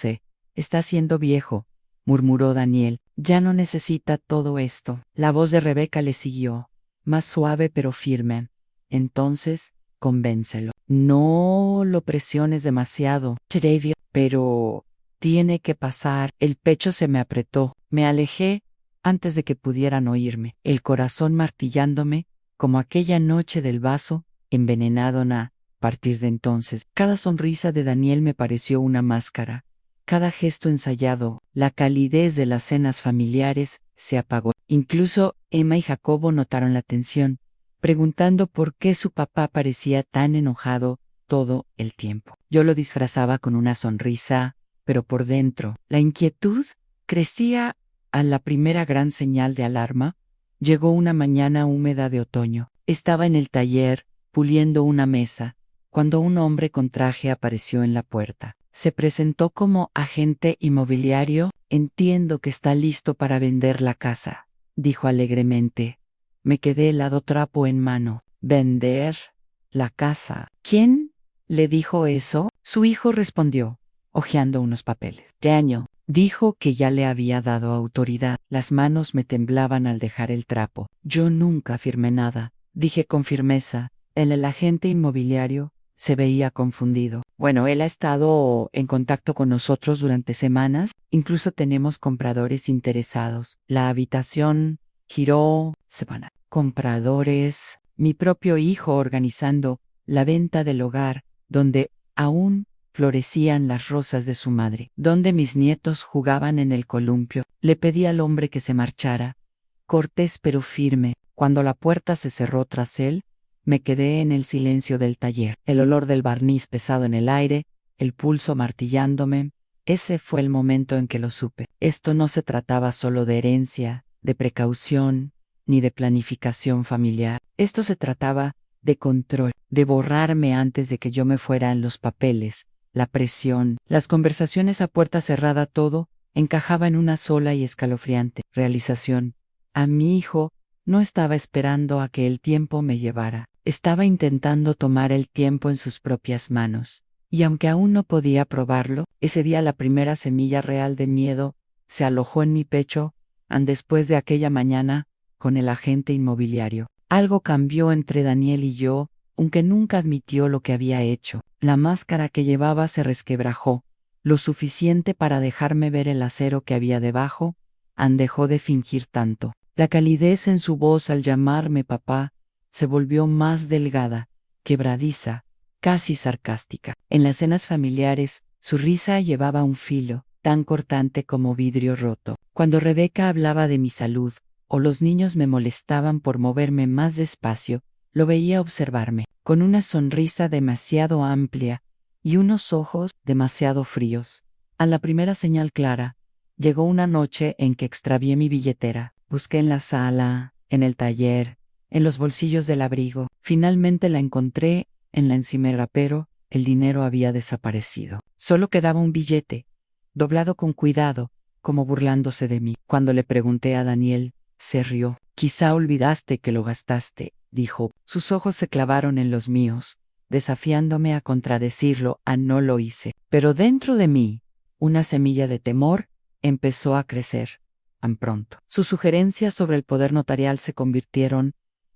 Está siendo viejo, murmuró Daniel. Ya no necesita todo esto. La voz de Rebeca le siguió, más suave pero firme. Entonces, convéncelo. No lo presiones demasiado, Trevio. Pero tiene que pasar. El pecho se me apretó. Me alejé antes de que pudieran oírme, el corazón martillándome, como aquella noche del vaso envenenado. A partir de entonces, cada sonrisa de Daniel me pareció una máscara. Cada gesto ensayado, la calidez de las cenas familiares, se apagó. Incluso Emma y Jacobo notaron la tensión, preguntando por qué su papá parecía tan enojado todo el tiempo. Yo lo disfrazaba con una sonrisa, pero por dentro, la inquietud crecía. A la primera gran señal de alarma, llegó una mañana húmeda de otoño. Estaba en el taller, puliendo una mesa, cuando un hombre con traje apareció en la puerta. Se presentó como agente inmobiliario. Entiendo que está listo para vender la casa, dijo alegremente. Me quedé helado, trapo en mano. ¿Vender la casa? ¿Quién le dijo eso? Su hijo respondió, hojeando unos papeles. Daniel dijo que ya le había dado autoridad. Las manos me temblaban al dejar el trapo. Yo nunca firmé nada, dije con firmeza. El agente inmobiliario se veía confundido. Bueno, él ha estado en contacto con nosotros durante semanas. Incluso tenemos compradores interesados. La habitación giró. Semana. Compradores. Mi propio hijo organizando la venta del hogar, donde aún florecían las rosas de su madre, donde mis nietos jugaban en el columpio. Le pedí al hombre que se marchara, cortés pero firme. Cuando la puerta se cerró tras él, me quedé en el silencio del taller, el olor del barniz pesado en el aire, el pulso martillándome. Ese fue el momento en que lo supe. Esto no se trataba solo de herencia, de precaución, ni de planificación familiar. Esto se trataba de control, de borrarme antes de que yo me fuera en los papeles. La presión, las conversaciones a puerta cerrada, todo encajaba en una sola y escalofriante realización. A mi hijo no estaba esperando a que el tiempo me llevara. Estaba intentando tomar el tiempo en sus propias manos. Y aunque aún no podía probarlo, ese día la primera semilla real de miedo se alojó en mi pecho. Después de aquella mañana, con el agente inmobiliario, algo cambió entre Daniel y yo, aunque nunca admitió lo que había hecho. La máscara que llevaba se resquebrajó, lo suficiente para dejarme ver el acero que había debajo. Dejó de fingir tanto. La calidez en su voz al llamarme papá se volvió más delgada, quebradiza, casi sarcástica. En las cenas familiares, su risa llevaba un filo, tan cortante como vidrio roto. Cuando Rebeca hablaba de mi salud, o los niños me molestaban por moverme más despacio, lo veía observarme, con una sonrisa demasiado amplia y unos ojos demasiado fríos. A la primera señal clara, llegó una noche en que extravié mi billetera. Busqué en la sala, en el taller, en los bolsillos del abrigo. Finalmente la encontré en la encimera, pero el dinero había desaparecido. Solo quedaba un billete, doblado con cuidado, como burlándose de mí. Cuando le pregunté a Daniel, se rió. Quizá olvidaste que lo gastaste, dijo. Sus ojos se clavaron en los míos, desafiándome a contradecirlo, no lo hice. Pero dentro de mí, una semilla de temor empezó a crecer. Tan pronto. Sus sugerencias sobre el poder notarial se convirtieron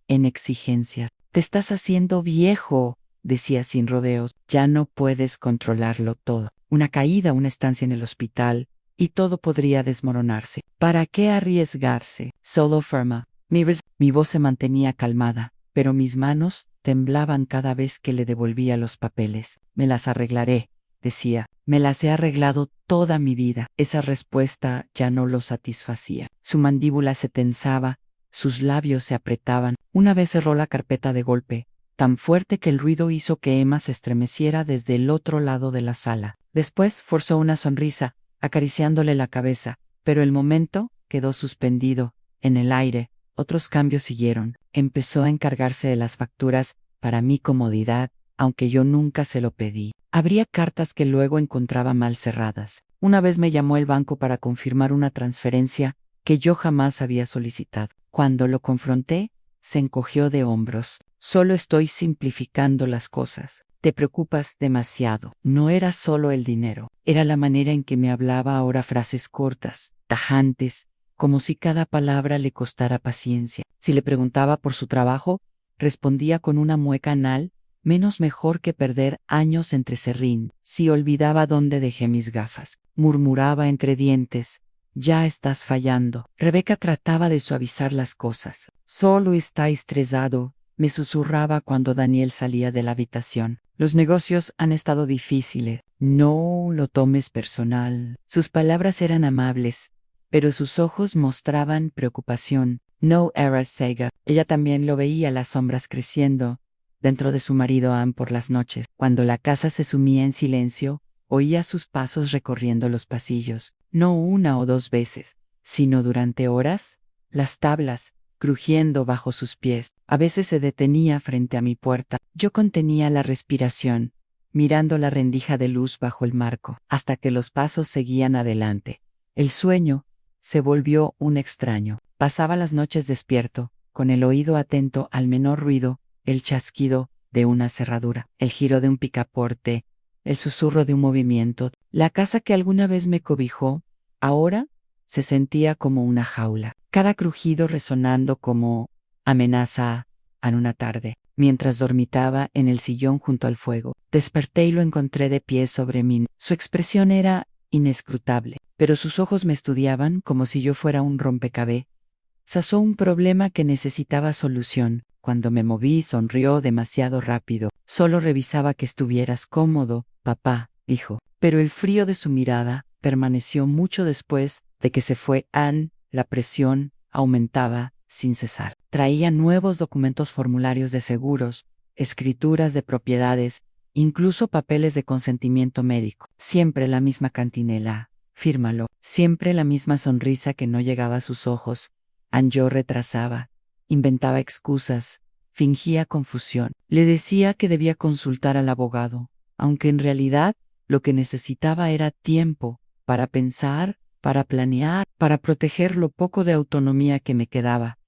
en exigencias. Te estás haciendo viejo, decía sin rodeos. Ya no puedes controlarlo todo. Una caída, una estancia en el hospital, y todo podría desmoronarse. ¿Para qué arriesgarse? Solo firma. Mi voz se mantenía calmada, pero mis manos temblaban cada vez que le devolvía los papeles. Me las arreglaré, decía. Me las he arreglado toda mi vida. Esa respuesta ya no lo satisfacía. Su mandíbula se tensaba, sus labios se apretaban. Una vez cerró la carpeta de golpe, tan fuerte que el ruido hizo que Emma se estremeciera desde el otro lado de la sala. Después forzó una sonrisa, acariciándole la cabeza, pero el momento quedó suspendido, en el aire. Otros cambios siguieron. Empezó a encargarse de las facturas para mi comodidad, aunque yo nunca se lo pedí. Abría cartas que luego encontraba mal cerradas. Una vez me llamó el banco para confirmar una transferencia que yo jamás había solicitado. Cuando lo confronté, se encogió de hombros. Solo estoy simplificando las cosas. Te preocupas demasiado. No era solo el dinero, era la manera en que me hablaba ahora, frases cortas, tajantes, como si cada palabra le costara paciencia. Si le preguntaba por su trabajo, respondía con una mueca anal, menos mejor que perder años entre serrín. Si olvidaba dónde dejé mis gafas, murmuraba entre dientes, ya estás fallando. Rebeca trataba de suavizar las cosas. Solo está estresado, me susurraba cuando Daniel salía de la habitación. Los negocios han estado difíciles. No lo tomes personal. Sus palabras eran amables, pero sus ojos mostraban preocupación. No era Sega. Ella también lo veía, las sombras creciendo dentro de su marido Ann por las noches. Cuando la casa se sumía en silencio, oía sus pasos recorriendo los pasillos, no una o dos veces, sino durante horas, las tablas crujiendo bajo sus pies. A veces se detenía frente a mi puerta. Yo contenía la respiración, mirando la rendija de luz bajo el marco, hasta que los pasos seguían adelante. El sueño se volvió un extraño. Pasaba las noches despierto, con el oído atento al menor ruido, el chasquido de una cerradura, el giro de un picaporte, el susurro de un movimiento. La casa que alguna vez me cobijó, ahora se sentía como una jaula, cada crujido resonando como amenaza. En una tarde, mientras dormitaba en el sillón junto al fuego, desperté y lo encontré de pie sobre mí. Su expresión era inescrutable, pero sus ojos me estudiaban como si yo fuera un rompecabezas. Sazó un problema que necesitaba solución. Cuando me moví, sonrió demasiado rápido. Solo revisaba que estuvieras cómodo, papá, dijo. Pero el frío de su mirada permaneció mucho después de que se fue Ann. La presión aumentaba sin cesar. Traía nuevos documentos, formularios de seguros, escrituras de propiedades, incluso papeles de consentimiento médico. Siempre la misma cantinela. Fírmalo. Siempre la misma sonrisa que no llegaba a sus ojos. Yo retrasaba, inventaba excusas, fingía confusión. Le decía que debía consultar al abogado, aunque en realidad lo que necesitaba era tiempo para pensar, para planear, para proteger lo poco de autonomía que me quedaba.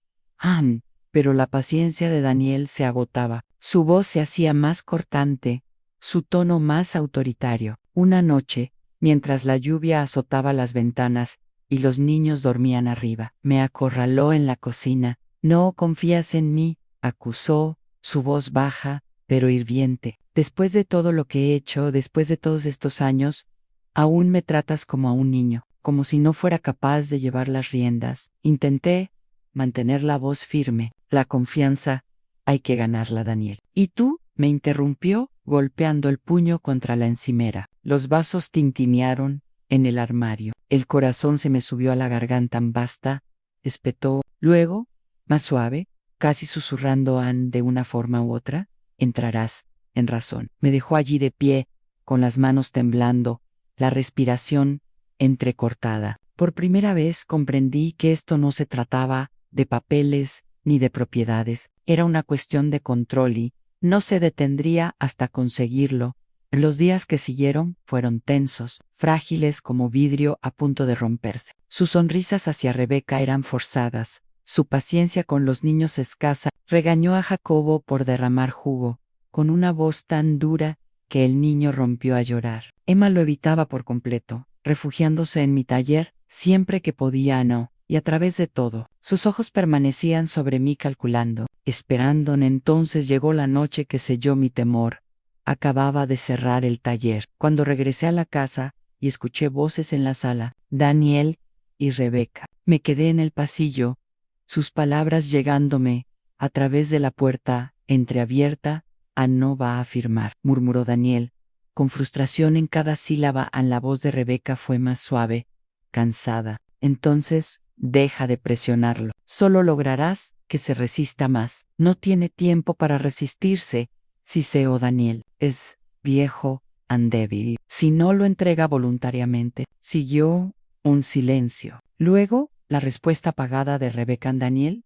Pero la paciencia de Daniel se agotaba. Su voz se hacía más cortante, su tono más autoritario. Una noche, mientras la lluvia azotaba las ventanas, y los niños dormían arriba, me acorraló en la cocina. No confías en mí, acusó, su voz baja, pero hirviente. Después de todo lo que he hecho, después de todos estos años, aún me tratas como a un niño, como si no fuera capaz de llevar las riendas. Intenté mantener la voz firme. La confianza hay que ganarla, Daniel. ¿Y tú? Me interrumpió, golpeando el puño contra la encimera. Los vasos tintinearon en el armario. El corazón se me subió a la garganta. Basta, espetó. Luego, más suave, casi susurrando Ann de una forma u otra, entrarás en razón. Me dejó allí de pie, con las manos temblando, la respiración entrecortada. Por primera vez comprendí que esto no se trataba de papeles ni de propiedades. Era una cuestión de control y no se detendría hasta conseguirlo. Los días que siguieron fueron tensos, frágiles como vidrio a punto de romperse. Sus sonrisas hacia Rebeca eran forzadas, su paciencia con los niños escasa. Regañó a Jacobo por derramar jugo, con una voz tan dura que el niño rompió a llorar. Emma lo evitaba por completo, refugiándose en mi taller siempre que podía y a través de todo, sus ojos permanecían sobre mí calculando, esperando. Entonces llegó la noche que selló mi temor. Acababa de cerrar el taller, cuando regresé a la casa y escuché voces en la sala, Daniel y Rebeca. Me quedé en el pasillo, sus palabras llegándome a través de la puerta entreabierta. No va a firmar, murmuró Daniel, con frustración en cada sílaba. La voz de Rebeca fue más suave, cansada. Entonces, deja de presionarlo. Solo lograrás que se resista más. No tiene tiempo para resistirse, siseó Daniel. Es viejo y débil. Si no lo entrega voluntariamente. Siguió un silencio. Luego, la respuesta apagada de Rebeca. Daniel,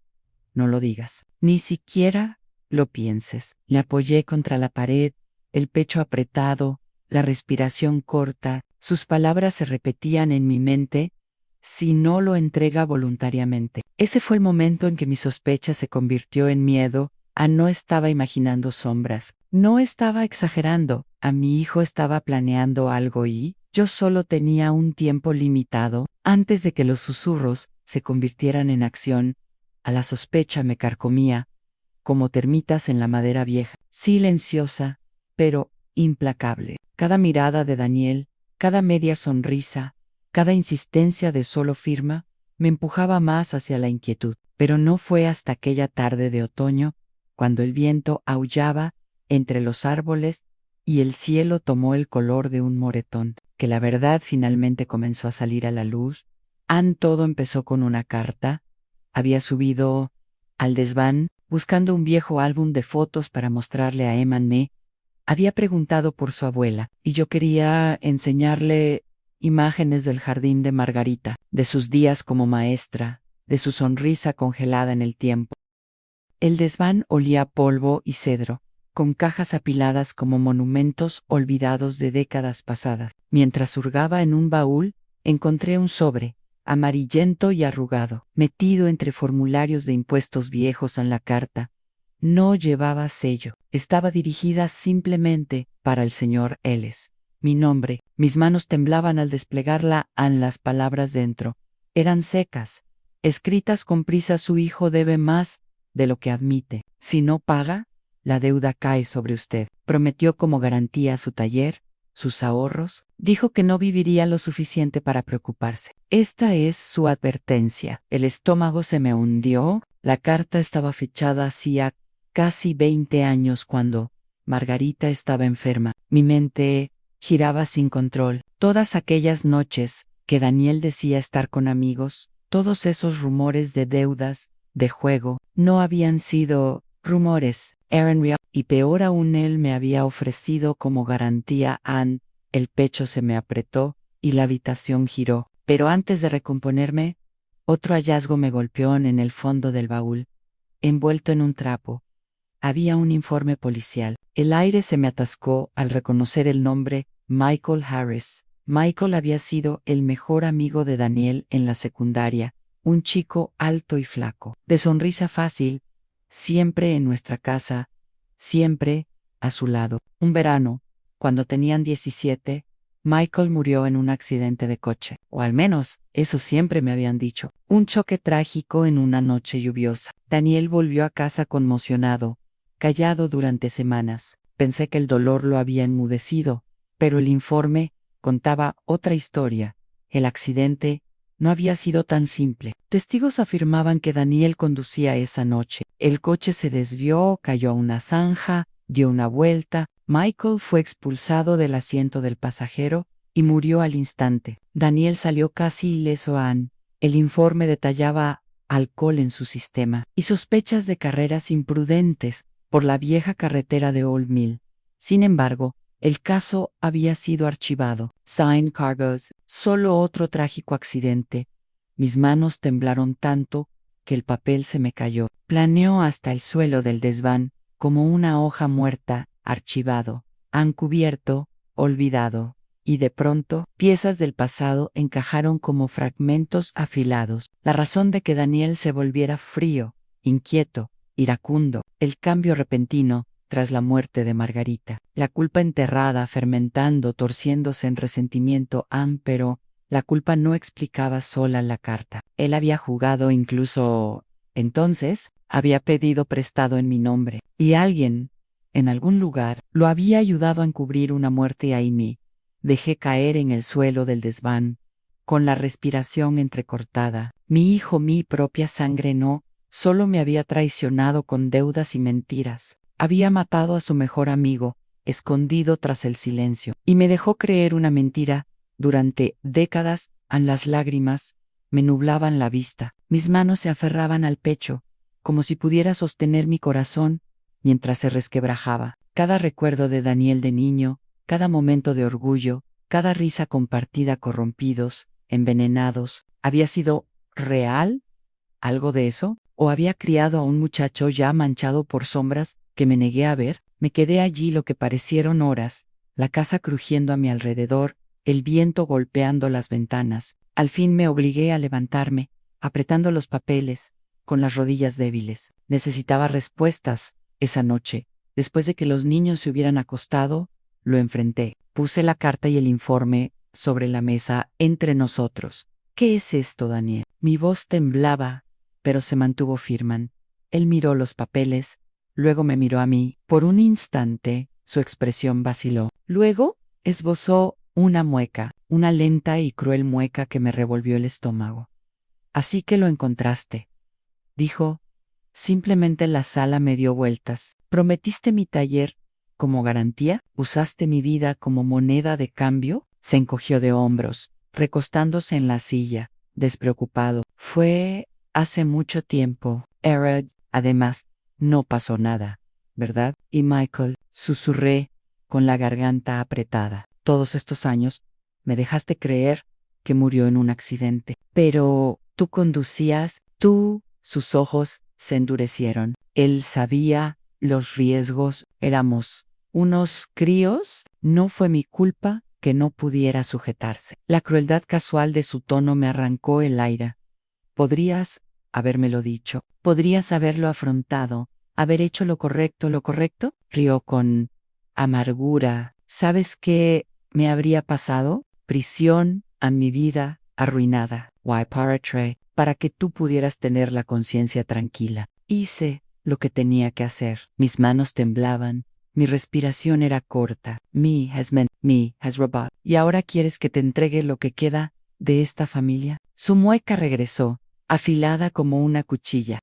no lo digas. Ni siquiera lo pienses. Le apoyé contra la pared, el pecho apretado, la respiración corta. Sus palabras se repetían en mi mente. Si no lo entrega voluntariamente. Ese fue el momento en que mi sospecha se convirtió en miedo. No estaba imaginando sombras. No estaba exagerando. Mi hijo estaba planeando algo y yo solo tenía un tiempo limitado antes de que los susurros se convirtieran en acción. La sospecha me carcomía, como termitas en la madera vieja, silenciosa, pero implacable. Cada mirada de Daniel, cada media sonrisa, cada insistencia de solo firma, me empujaba más hacia la inquietud. Pero no fue hasta aquella tarde de otoño, cuando el viento aullaba entre los árboles y el cielo tomó el color de un moretón, que la verdad finalmente comenzó a salir a la luz. Todo empezó con una carta. Había subido al desván, buscando un viejo álbum de fotos para mostrarle a Emma. Había preguntado por su abuela, y yo quería enseñarle imágenes del jardín de Margarita, de sus días como maestra, de su sonrisa congelada en el tiempo. El desván olía a polvo y cedro, con cajas apiladas como monumentos olvidados de décadas pasadas. Mientras hurgaba en un baúl, encontré un sobre, amarillento y arrugado, metido entre formularios de impuestos viejos. En la carta no llevaba sello, estaba dirigida simplemente para el señor Ellis. Mi nombre, mis manos temblaban al desplegarla. Las palabras dentro eran secas, escritas con prisa. Su hijo debe más de lo que admite. Si no paga, la deuda cae sobre usted. Prometió como garantía su taller, sus ahorros. Dijo que no viviría lo suficiente para preocuparse. Esta es su advertencia. El estómago se me hundió. La carta estaba fechada hacía casi 20 años, cuando Margarita estaba enferma. Mi mente giraba sin control. Todas aquellas noches que Daniel decía estar con amigos, todos esos rumores de deudas, de juego, no habían sido rumores, eran real. Y peor aún, él me había ofrecido como garantía. El pecho se me apretó y la habitación giró. Pero antes de recomponerme, otro hallazgo me golpeó en el fondo del baúl. Envuelto en un trapo, había un informe policial. El aire se me atascó al reconocer el nombre, Michael Harris. Michael había sido el mejor amigo de Daniel en la secundaria, un chico alto y flaco, de sonrisa fácil, siempre en nuestra casa, siempre a su lado. Un verano, cuando tenían 17, Michael murió en un accidente de coche, o al menos, eso siempre me habían dicho. Un choque trágico en una noche lluviosa. Daniel volvió a casa conmocionado, callado durante semanas. Pensé que el dolor lo había enmudecido, pero el informe contaba otra historia. El accidente no había sido tan simple. Testigos afirmaban que Daniel conducía esa noche. El coche se desvió, cayó a una zanja, dio una vuelta. Michael fue expulsado del asiento del pasajero y murió al instante. Daniel salió casi ileso. El informe detallaba alcohol en su sistema y sospechas de carreras imprudentes por la vieja carretera de Old Mill. Sin embargo, el caso había sido archivado. Sign cargos, solo otro trágico accidente. Mis manos temblaron tanto que el papel se me cayó. Planeó hasta el suelo del desván, como una hoja muerta, archivado, han cubierto, olvidado. Y de pronto, piezas del pasado encajaron como fragmentos afilados. La razón de que Daniel se volviera frío, inquieto, iracundo, el cambio repentino tras la muerte de Margarita. La culpa enterrada, fermentando, torciéndose en resentimiento, pero la culpa no explicaba sola la carta. Él había jugado incluso... Entonces, había pedido prestado en mi nombre, y alguien, en algún lugar, lo había ayudado a encubrir una muerte ahí me dejé caer en el suelo del desván, con la respiración entrecortada. Mi hijo, mi propia sangre no, solo me había traicionado con deudas y mentiras. Había matado a su mejor amigo, escondido tras el silencio, y me dejó creer una mentira. Durante décadas, las lágrimas me nublaban la vista. Mis manos se aferraban al pecho, como si pudiera sostener mi corazón mientras se resquebrajaba. Cada recuerdo de Daniel de niño, cada momento de orgullo, cada risa compartida corrompidos, envenenados, ¿había sido real? ¿Algo de eso? ¿O había criado a un muchacho ya manchado por sombras que me negué a ver? Me quedé allí lo que parecieron horas, la casa crujiendo a mi alrededor, el viento golpeando las ventanas. Al fin me obligué a levantarme, apretando los papeles, con las rodillas débiles. Necesitaba respuestas. Esa noche, después de que los niños se hubieran acostado, lo enfrenté. Puse la carta y el informe sobre la mesa entre nosotros. ¿Qué es esto, Daniel? Mi voz temblaba, pero se mantuvo firme. Él miró los papeles, luego me miró a mí. Por un instante, su expresión vaciló. Luego, esbozó una mueca, una lenta y cruel mueca que me revolvió el estómago. Así que lo encontraste, dijo. Simplemente la sala me dio vueltas. ¿Prometiste mi taller como garantía? ¿Usaste mi vida como moneda de cambio? Se encogió de hombros, recostándose en la silla, despreocupado. Fue hace mucho tiempo. Además, no pasó nada, ¿verdad? Y Michael, susurré, con la garganta apretada. Todos estos años, me dejaste creer que murió en un accidente. Pero, tú conducías, tú... Sus ojos se endurecieron. Él sabía los riesgos. Éramos unos críos. No fue mi culpa que no pudiera sujetarse. La crueldad casual de su tono me arrancó el aire. Podrías habérmelo dicho. Podrías haberlo afrontado. Haber hecho lo correcto. Rió con amargura. ¿Sabes qué me habría pasado? Prisión a mi vida arruinada. Why Paratre? Para que tú pudieras tener la conciencia tranquila. Hice lo que tenía que hacer. Mis manos temblaban, mi respiración era corta. Me has meant, me has robot. ¿Y ahora quieres que te entregue lo que queda de esta familia? Su mueca regresó, afilada como una cuchilla.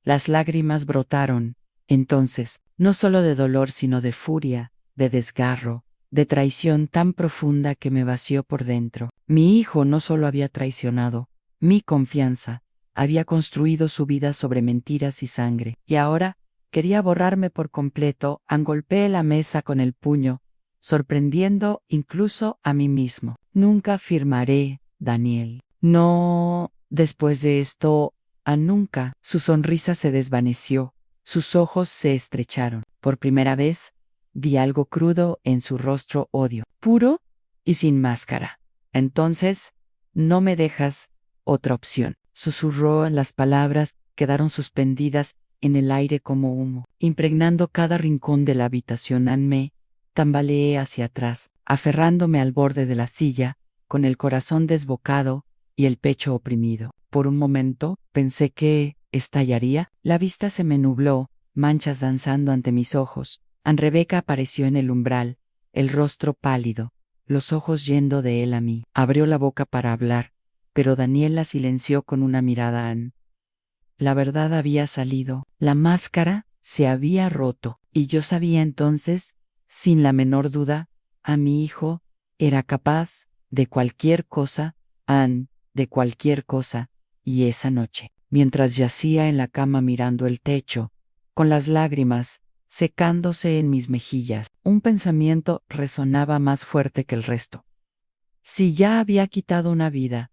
Las lágrimas brotaron. Entonces, no solo de dolor, sino de furia, de desgarro, de traición tan profunda que me vació por dentro. Mi hijo no solo había traicionado mi confianza, había construido su vida sobre mentiras y sangre, y ahora quería borrarme por completo. Golpeé la mesa con el puño, sorprendiendo incluso a mí mismo. Nunca firmaré, Daniel. No, después de esto, nunca. Su sonrisa se desvaneció, sus ojos se estrecharon. Por primera vez, vi algo crudo en su rostro, odio, puro y sin máscara. Entonces, no me dejas otra opción. Susurró. Las palabras quedaron suspendidas en el aire como humo, impregnando cada rincón de la habitación. Me tambaleé hacia atrás, aferrándome al borde de la silla, con el corazón desbocado y el pecho oprimido. Por un momento, pensé que estallaría. La vista se me nubló, manchas danzando ante mis ojos. Rebeca apareció en el umbral, el rostro pálido, los ojos yendo de él a mí. Abrió la boca para hablar, pero Daniel la silenció con una mirada. La verdad había salido, la máscara se había roto, y yo sabía entonces, sin la menor duda, a mi hijo era capaz de cualquier cosa, de cualquier cosa, y esa noche, mientras yacía en la cama mirando el techo, con las lágrimas secándose en mis mejillas, un pensamiento resonaba más fuerte que el resto. Si ya había quitado una vida,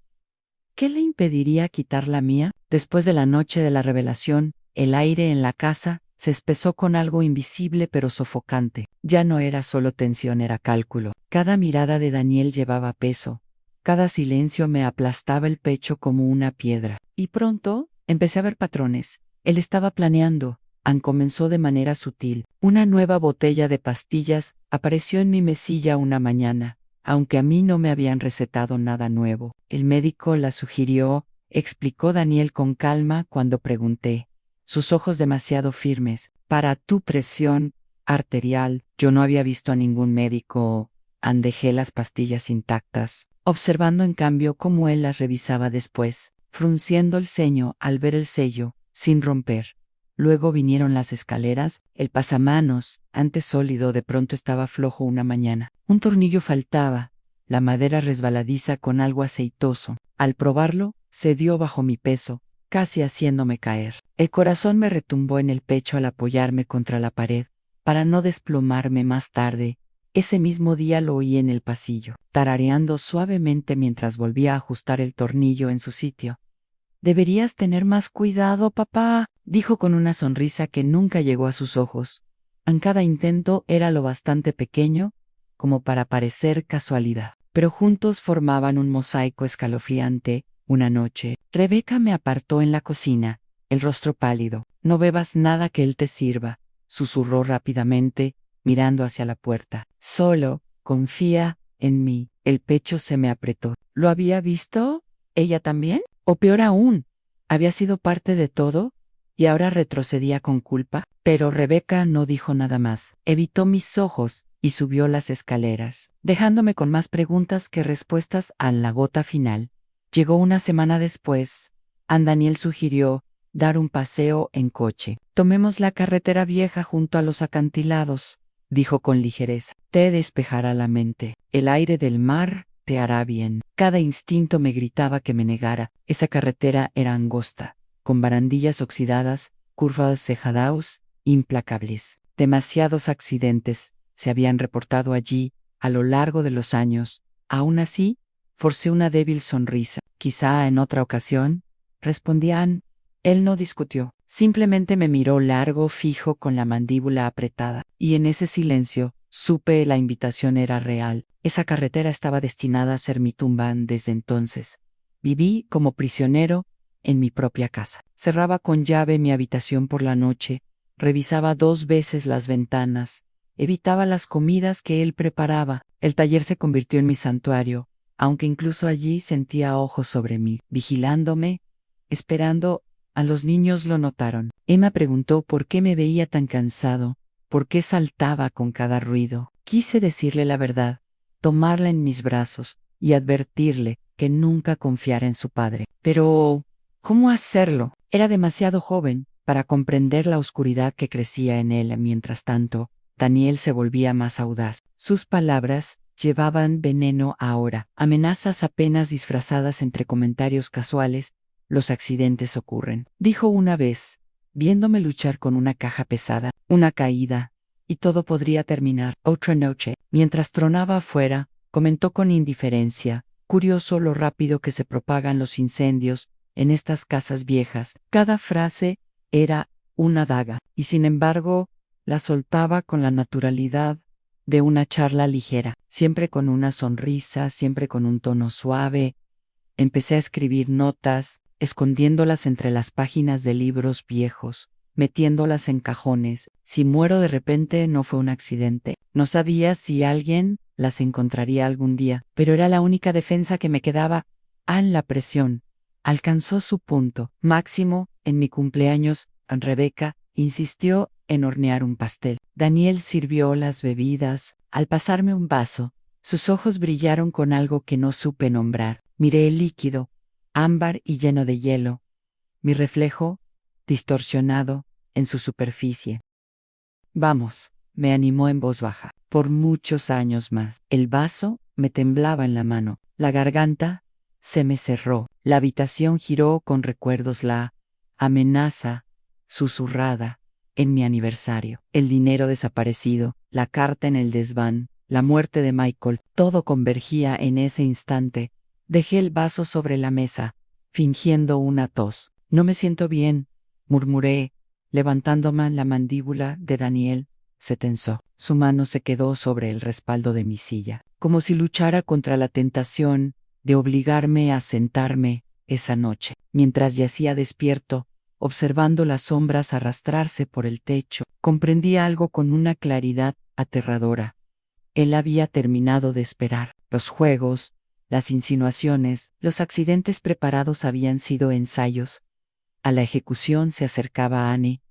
¿qué le impediría quitar la mía? Después de la noche de la revelación, el aire en la casa se espesó con algo invisible pero sofocante. Ya no era solo tensión, era cálculo. Cada mirada de Daniel llevaba peso. Cada silencio me aplastaba el pecho como una piedra. Y pronto empecé a ver patrones. Él estaba planeando Ann comenzó de manera sutil. Una nueva botella de pastillas apareció en mi mesilla una mañana, aunque a mí no me habían recetado nada nuevo. El médico la sugirió, explicó Daniel con calma cuando pregunté. Sus ojos demasiado firmes. Para tu presión arterial, yo no había visto a ningún médico. Ann, dejé las pastillas intactas, observando en cambio cómo él las revisaba después, frunciendo el ceño al ver el sello, sin romper. Luego vinieron las escaleras, el pasamanos, antes sólido, de pronto estaba flojo una mañana. Un tornillo faltaba, la madera resbaladiza con algo aceitoso. Al probarlo, cedió bajo mi peso, casi haciéndome caer. El corazón me retumbó en el pecho al apoyarme contra la pared, para no desplomarme más tarde. Ese mismo día lo oí en el pasillo, tarareando suavemente mientras volvía a ajustar el tornillo en su sitio. «Deberías tener más cuidado, papá», dijo con una sonrisa que nunca llegó a sus ojos. En cada intento era lo bastante pequeño como para parecer casualidad, pero juntos formaban un mosaico escalofriante. Una noche, Rebeca me apartó en la cocina, el rostro pálido. «No bebas nada que él te sirva», susurró rápidamente, mirando hacia la puerta. «Solo confía en mí». El pecho se me apretó. ¿Lo había visto? ¿Ella también? O peor aún, ¿había sido parte de todo? Y ahora retrocedía con culpa. Pero Rebeca no dijo nada más. Evitó mis ojos y subió las escaleras, dejándome con más preguntas que respuestas a la gota final. Llegó una semana después. Daniel sugirió dar un paseo en coche. «Tomemos la carretera vieja junto a los acantilados», dijo con ligereza. «Te despejará la mente. El aire del mar te hará bien». Cada instinto me gritaba que me negara. Esa carretera era angosta, con barandillas oxidadas, curvas cejados, implacables. Demasiados accidentes se habían reportado allí a lo largo de los años. Aún así, forcé una débil sonrisa. «Quizá en otra ocasión», respondí Ann. Él no discutió, simplemente me miró largo, fijo, con la mandíbula apretada. Y en ese silencio, supe la invitación era real. Esa carretera estaba destinada a ser mi tumba. Desde entonces, viví como prisionero en mi propia casa. Cerraba con llave mi habitación por la noche, revisaba 2 veces las ventanas, evitaba las comidas que él preparaba. El taller se convirtió en mi santuario, aunque incluso allí sentía ojos sobre mí, vigilándome, esperando. A los niños lo notaron. Emma preguntó por qué me veía tan cansado, por qué saltaba con cada ruido. Quise decirle la verdad, tomarla en mis brazos y advertirle que nunca confiara en su padre. Pero, ¿cómo hacerlo? Era demasiado joven para comprender la oscuridad que crecía en él. Mientras tanto, Daniel se volvía más audaz. Sus palabras llevaban veneno ahora, amenazas apenas disfrazadas entre comentarios casuales. «Los accidentes ocurren», dijo una vez, viéndome luchar con una caja pesada. «Una caída, y todo podría terminar». Otra noche, mientras tronaba afuera, comentó con indiferencia: «Curioso lo rápido que se propagan los incendios en estas casas viejas». Cada frase era una daga, y sin embargo, la soltaba con la naturalidad de una charla ligera, siempre con una sonrisa, siempre con un tono suave. Empecé a escribir notas, escondiéndolas entre las páginas de libros viejos, metiéndolas en cajones. Si muero de repente, no fue un accidente. No sabía si alguien las encontraría algún día, pero era la única defensa que me quedaba. La presión alcanzó su punto máximo en mi cumpleaños. Rebeca insistió en hornear un pastel. Daniel sirvió las bebidas. Al pasarme un vaso, sus ojos brillaron con algo que no supe nombrar. Miré el líquido, ámbar y lleno de hielo, mi reflejo, distorsionado, en su superficie. «Vamos», me animó en voz baja. «Por muchos años más». El vaso me temblaba en la mano, la garganta se me cerró. La habitación giró con recuerdos, la amenaza susurrada en mi aniversario, el dinero desaparecido, la carta en el desván, la muerte de Michael. Todo convergía en ese instante. Dejé el vaso sobre la mesa, fingiendo una tos. «No me siento bien», murmuré, levantándome. La mandíbula de Daniel se tensó. Su mano se quedó sobre el respaldo de mi silla, como si luchara contra la tentación de obligarme a sentarme esa noche. Mientras yacía despierto, observando las sombras arrastrarse por el techo. Comprendí algo con una claridad aterradora. Él había terminado de esperar. Los juegos, las insinuaciones, los accidentes preparados habían sido ensayos. A la ejecución se acercaba Annie,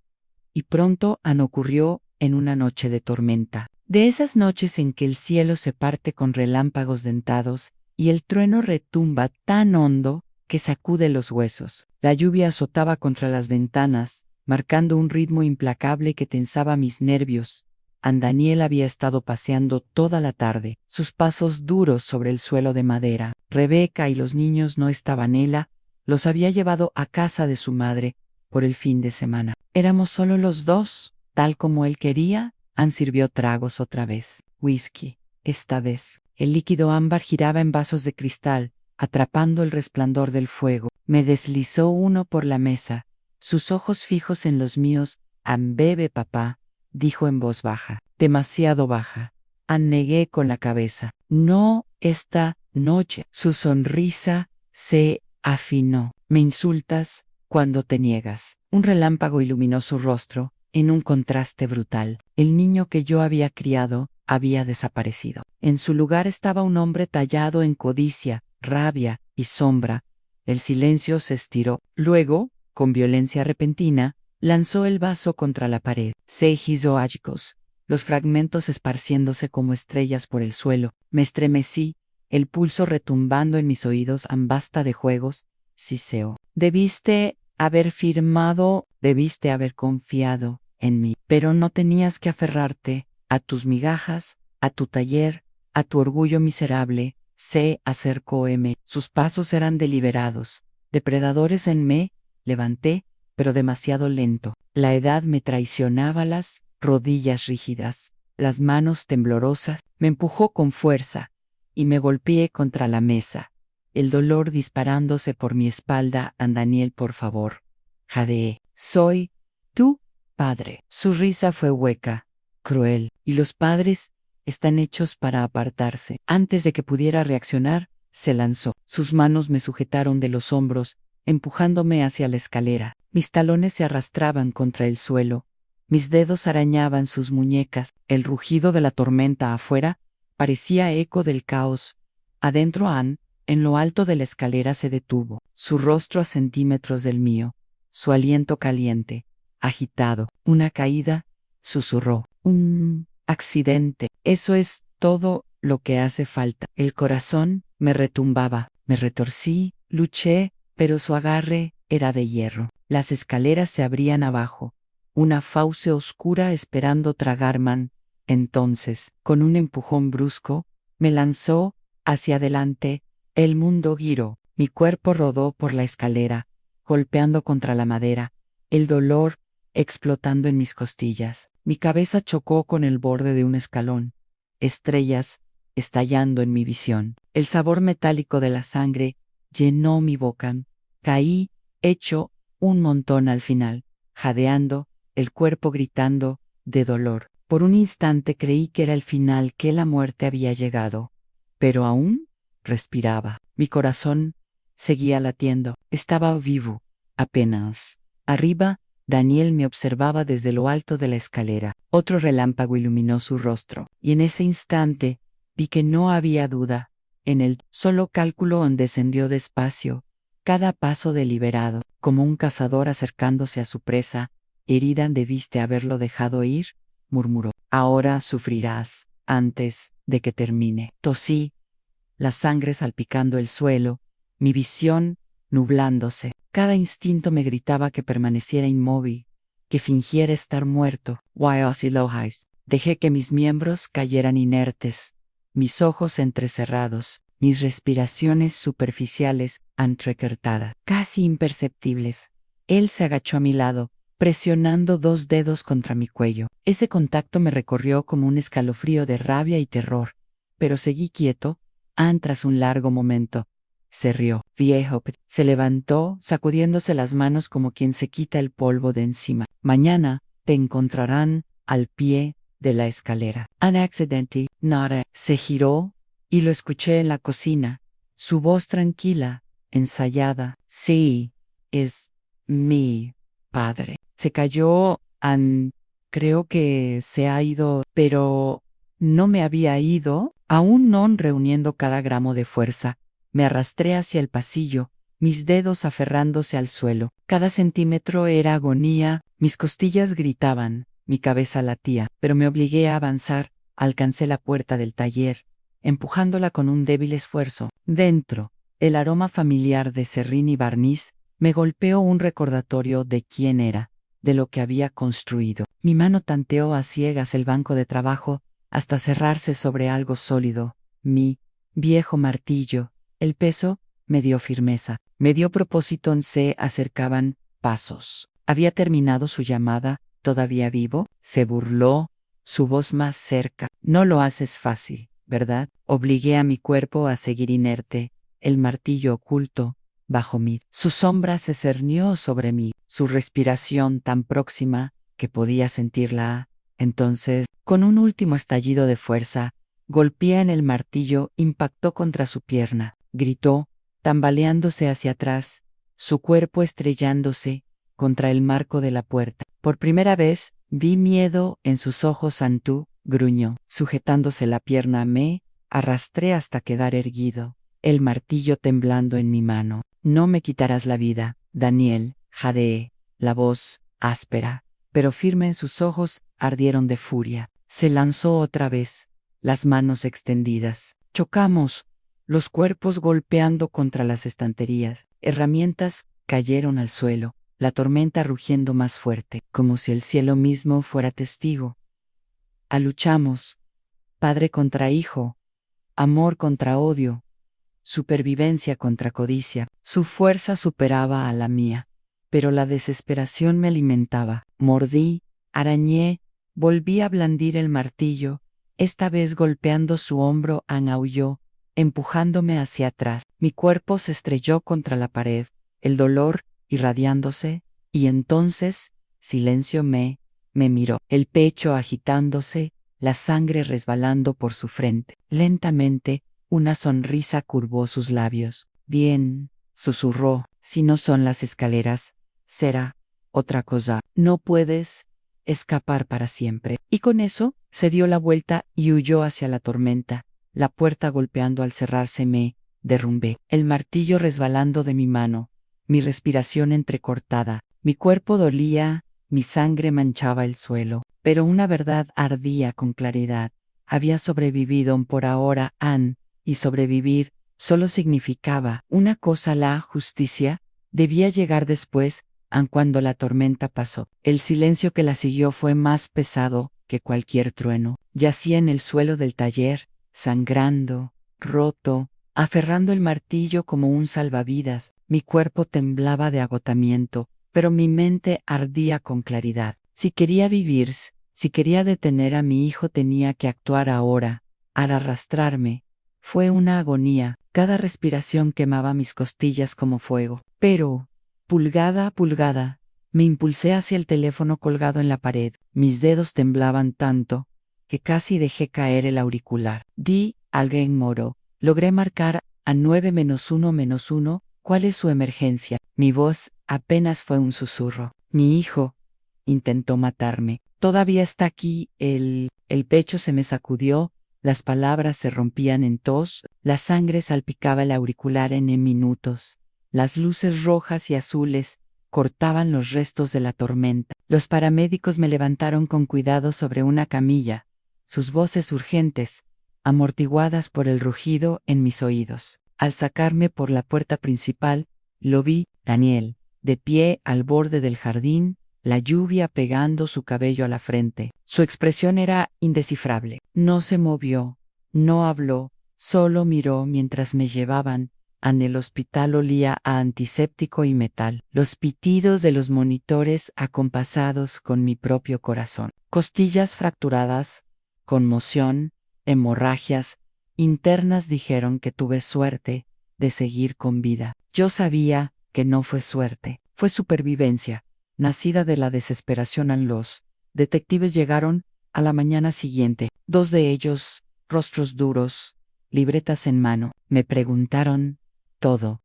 y pronto Anne ocurrió en una noche de tormenta. De esas noches en que el cielo se parte con relámpagos dentados y el trueno retumba tan hondo que sacude los huesos. La lluvia azotaba contra las ventanas, marcando un ritmo implacable que tensaba mis nervios. Anne Daniel había estado paseando toda la tarde, sus pasos duros sobre el suelo de madera. Rebeca y los niños no estaban. Ella los había llevado a casa de su madre por el fin de semana. Éramos solo los dos, tal como él quería. Anne sirvió tragos otra vez. Whisky, esta vez. El líquido ámbar giraba en vasos de cristal, atrapando el resplandor del fuego. Me deslizó uno por la mesa, sus ojos fijos en los míos. Anne, bebe, papá, dijo en voz baja. Demasiado baja. Anne, negué con la cabeza. No, esta noche. Su sonrisa se afinó. Me insultas cuando te niegas. Un relámpago iluminó su rostro, en un contraste brutal. El niño que yo había criado había desaparecido. En su lugar estaba un hombre tallado en codicia, rabia y sombra. El silencio se estiró. Luego, con violencia repentina, lanzó el vaso contra la pared. Se hizo ágicos, los fragmentos esparciéndose como estrellas por el suelo. Me estremecí, el pulso retumbando en mis oídos. Basta de juegos, siseo. Debiste haber firmado, debiste haber confiado en mí, pero no tenías que aferrarte a tus migajas, a tu taller, a tu orgullo miserable. Se acercó M. Sus pasos eran deliberados, depredadores. Me levanté, pero demasiado lento. La edad me traicionaba. Las rodillas rígidas, las manos temblorosas. Me empujó con fuerza y me golpeé contra la mesa, el dolor disparándose por mi espalda. Anne Daniel, por favor. Jadeé. Soy tu padre. Su risa fue hueca, cruel, y los padres están hechos para apartarse. Antes de que pudiera reaccionar, se lanzó. Sus manos me sujetaron de los hombros, empujándome hacia la escalera. Mis talones se arrastraban contra el suelo. Mis dedos arañaban sus muñecas. El rugido de la tormenta afuera parecía eco del caos. Adentro Anne, en lo alto de la escalera, se detuvo, su rostro a centímetros del mío, su aliento caliente, agitado. Una caída, susurró. Un accidente. Eso es todo lo que hace falta. El corazón me retumbaba. Me retorcí, luché, pero su agarre era de hierro. Las escaleras se abrían abajo, una fauce oscura esperando tragarme. Entonces, con un empujón brusco, me lanzó hacia adelante. El mundo giró. Mi cuerpo rodó por la escalera, golpeando contra la madera, el dolor explotando en mis costillas. Mi cabeza chocó con el borde de un escalón. Estrellas estallando en mi visión. El sabor metálico de la sangre llenó mi boca. Caí, hecho un montón al final, jadeando, el cuerpo gritando de dolor. Por un instante creí que era el final, que la muerte había llegado. Pero aún respiraba. Mi corazón seguía latiendo. Estaba vivo, apenas. Arriba, Daniel me observaba desde lo alto de la escalera. Otro relámpago iluminó su rostro, y en ese instante vi que no había duda. En el solo cálculo descendió despacio, cada paso deliberado, como un cazador acercándose a su presa. Herida, debiste haberlo dejado ir, murmuró. Ahora sufrirás, antes de que termine. Tosí, la sangre salpicando el suelo, mi visión nublándose. Cada instinto me gritaba que permaneciera inmóvil, que fingiera estar muerto. Dejé que mis miembros cayeran inertes, mis ojos entrecerrados, mis respiraciones superficiales entrecortadas, casi imperceptibles. Él se agachó a mi lado, presionando dos dedos contra mi cuello. Ese contacto me recorrió como un escalofrío de rabia y terror, pero seguí quieto. Tras un largo momento, se rió. Viejo, se levantó, sacudiéndose las manos como quien se quita el polvo de encima. Mañana te encontrarán al pie de la escalera. An accidente, nada. Se giró y lo escuché en la cocina, su voz tranquila, ensayada. Sí, es mi padre. Se cayó, creo que se ha ido, pero no me había ido, aún no reuniendo cada gramo de fuerza. Me arrastré hacia el pasillo, mis dedos aferrándose al suelo. Cada centímetro era agonía, mis costillas gritaban, mi cabeza latía, pero me obligué a avanzar, alcancé la puerta del taller, empujándola con un débil esfuerzo. Dentro, el aroma familiar de serrín y barniz me golpeó un recordatorio de quién era, de lo que había construido. Mi mano tanteó a ciegas el banco de trabajo hasta cerrarse sobre algo sólido, mi viejo martillo. El peso me dio firmeza, me dio propósito. Se acercaban pasos. Había terminado su llamada. ¿Todavía vivo? Se burló, su voz más cerca. No lo haces fácil, ¿verdad? Obligué a mi cuerpo a seguir inerte, el martillo oculto bajo mí. Su sombra se cernió sobre mí, su respiración tan próxima que podía sentirla. Entonces, con un último estallido de fuerza, golpeé en el martillo, impactó contra su pierna, gritó, tambaleándose hacia atrás, su cuerpo estrellándose contra el marco de la puerta. Por primera vez, vi miedo en sus ojos. Antú gruñó, sujetándose la pierna. Me arrastré hasta quedar erguido, el martillo temblando en mi mano. No me quitarás la vida, Daniel, jadeé, la voz, áspera, pero firme en sus ojos, ardieron de furia. Se lanzó otra vez, las manos extendidas. Chocamos, los cuerpos golpeando contra las estanterías. Herramientas cayeron al suelo, la tormenta rugiendo más fuerte, como si el cielo mismo fuera testigo. Luchamos, padre contra hijo, amor contra odio, supervivencia contra codicia. Su fuerza superaba a la mía, pero la desesperación me alimentaba. Mordí, arañé, volví a blandir el martillo, esta vez golpeando su hombro. Aulló, empujándome hacia atrás. Mi cuerpo se estrelló contra la pared, el dolor irradiándose, y entonces, silencio. Me miró, el pecho agitándose, la sangre resbalando por su frente. Lentamente, una sonrisa curvó sus labios. Bien, susurró, si no son las escaleras, será otra cosa. No puedes escapar para siempre. Y con eso, se dio la vuelta y huyó hacia la tormenta. La puerta golpeando al cerrarse. Me derrumbé, el martillo resbalando de mi mano, mi respiración entrecortada. Mi cuerpo dolía, mi sangre manchaba el suelo, pero una verdad ardía con claridad. Había sobrevivido por ahora, y sobrevivir solo significaba una cosa: la justicia debía llegar después, cuando la tormenta pasó. El silencio que la siguió fue más pesado que cualquier trueno. Yacía en el suelo del taller, sangrando, roto, aferrando el martillo como un salvavidas. Mi cuerpo temblaba de agotamiento, pero mi mente ardía con claridad. Si quería vivir, si quería detener a mi hijo, tenía que actuar ahora. Al arrastrarme, fue una agonía. Cada respiración quemaba mis costillas como fuego. Pero, pulgada a pulgada, me impulsé hacia el teléfono colgado en la pared. Mis dedos temblaban tanto que casi dejé caer el auricular. Alguien moró. Logré marcar a 9-1-1. ¿Cuál es su emergencia? Mi voz apenas fue un susurro. Mi hijo intentó matarme. Todavía está aquí. El pecho se me sacudió. Las palabras se rompían en tos. La sangre salpicaba el auricular en minutos. Las luces rojas y azules cortaban los restos de la tormenta. Los paramédicos me levantaron con cuidado sobre una camilla, sus voces urgentes, amortiguadas por el rugido en mis oídos. Al sacarme por la puerta principal, lo vi, Daniel, de pie al borde del jardín, la lluvia pegando su cabello a la frente. Su expresión era indescifrable. No se movió, no habló, solo miró mientras me llevaban. En el hospital olía a antiséptico y metal. Los pitidos de los monitores acompasados con mi propio corazón. Costillas fracturadas, conmoción, hemorragias internas. Dijeron que tuve suerte de seguir con vida. Yo sabía que no fue suerte, fue supervivencia, nacida de la desesperación. Los detectives llegaron a la mañana siguiente, 2 de ellos, rostros duros, libretas en mano. Me preguntaron todo: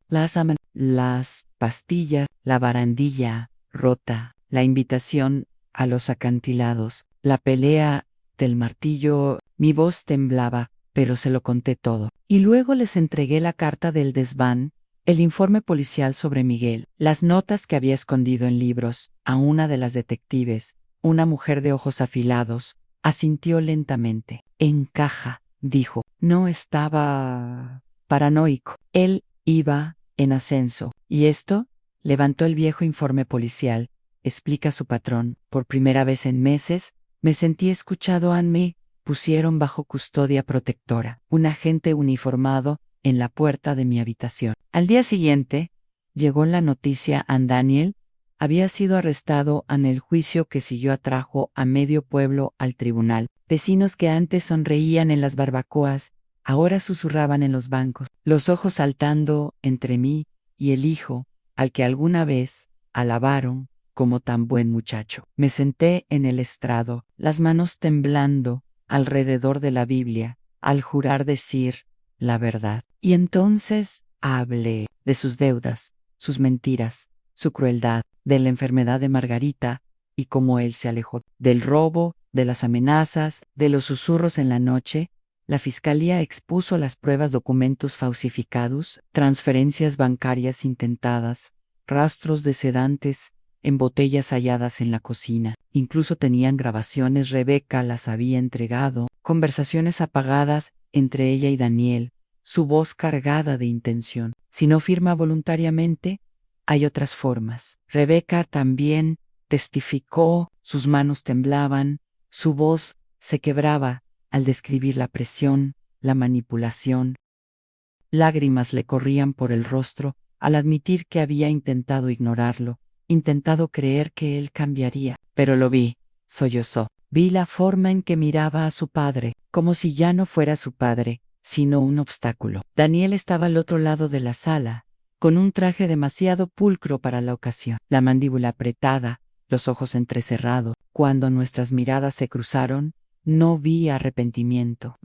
las pastillas, la barandilla rota, la invitación a los acantilados, la pelea del martillo. Mi voz temblaba, pero se lo conté todo. Y luego les entregué la carta del desván, el informe policial sobre Miguel, las notas que había escondido en libros, a una de las detectives, una mujer de ojos afilados. Asintió lentamente. Encaja, dijo. No estaba paranoico. Él iba en ascenso. ¿Y esto? Levantó el viejo informe policial. Explica su patrón. Por primera vez en meses, me sentí escuchado. Me pusieron bajo custodia protectora. Un agente uniformado en la puerta de mi habitación. Al día siguiente, llegó la noticia. Daniel había sido arrestado en el juicio que siguió. Atrajo a medio pueblo al tribunal. Vecinos que antes sonreían en las barbacoas, ahora susurraban en los bancos, los ojos saltando entre mí y el hijo, al que alguna vez alabaron como tan buen muchacho. Me senté en el estrado, las manos temblando alrededor de la Biblia, al jurar decir la verdad. Y entonces hablé de sus deudas, sus mentiras, su crueldad, de la enfermedad de Margarita y cómo él se alejó, del robo, de las amenazas, de los susurros en la noche. La fiscalía expuso las pruebas, documentos falsificados, transferencias bancarias intentadas, rastros de sedantes en botellas halladas en la cocina. Incluso tenían grabaciones. Rebeca las había entregado, conversaciones apagadas entre ella y Daniel, su voz cargada de intención. Si no firma voluntariamente, hay otras formas. Rebeca también testificó, sus manos temblaban, su voz se quebraba al describir la presión, la manipulación. Lágrimas le corrían por el rostro al admitir que había intentado ignorarlo, intentado creer que él cambiaría. Pero lo vi, sollozó. Vi la forma en que miraba a su padre, como si ya no fuera su padre, sino un obstáculo. Daniel estaba al otro lado de la sala, con un traje demasiado pulcro para la ocasión, la mandíbula apretada, los ojos entrecerrados. Cuando nuestras miradas se cruzaron, no vi arrepentimiento.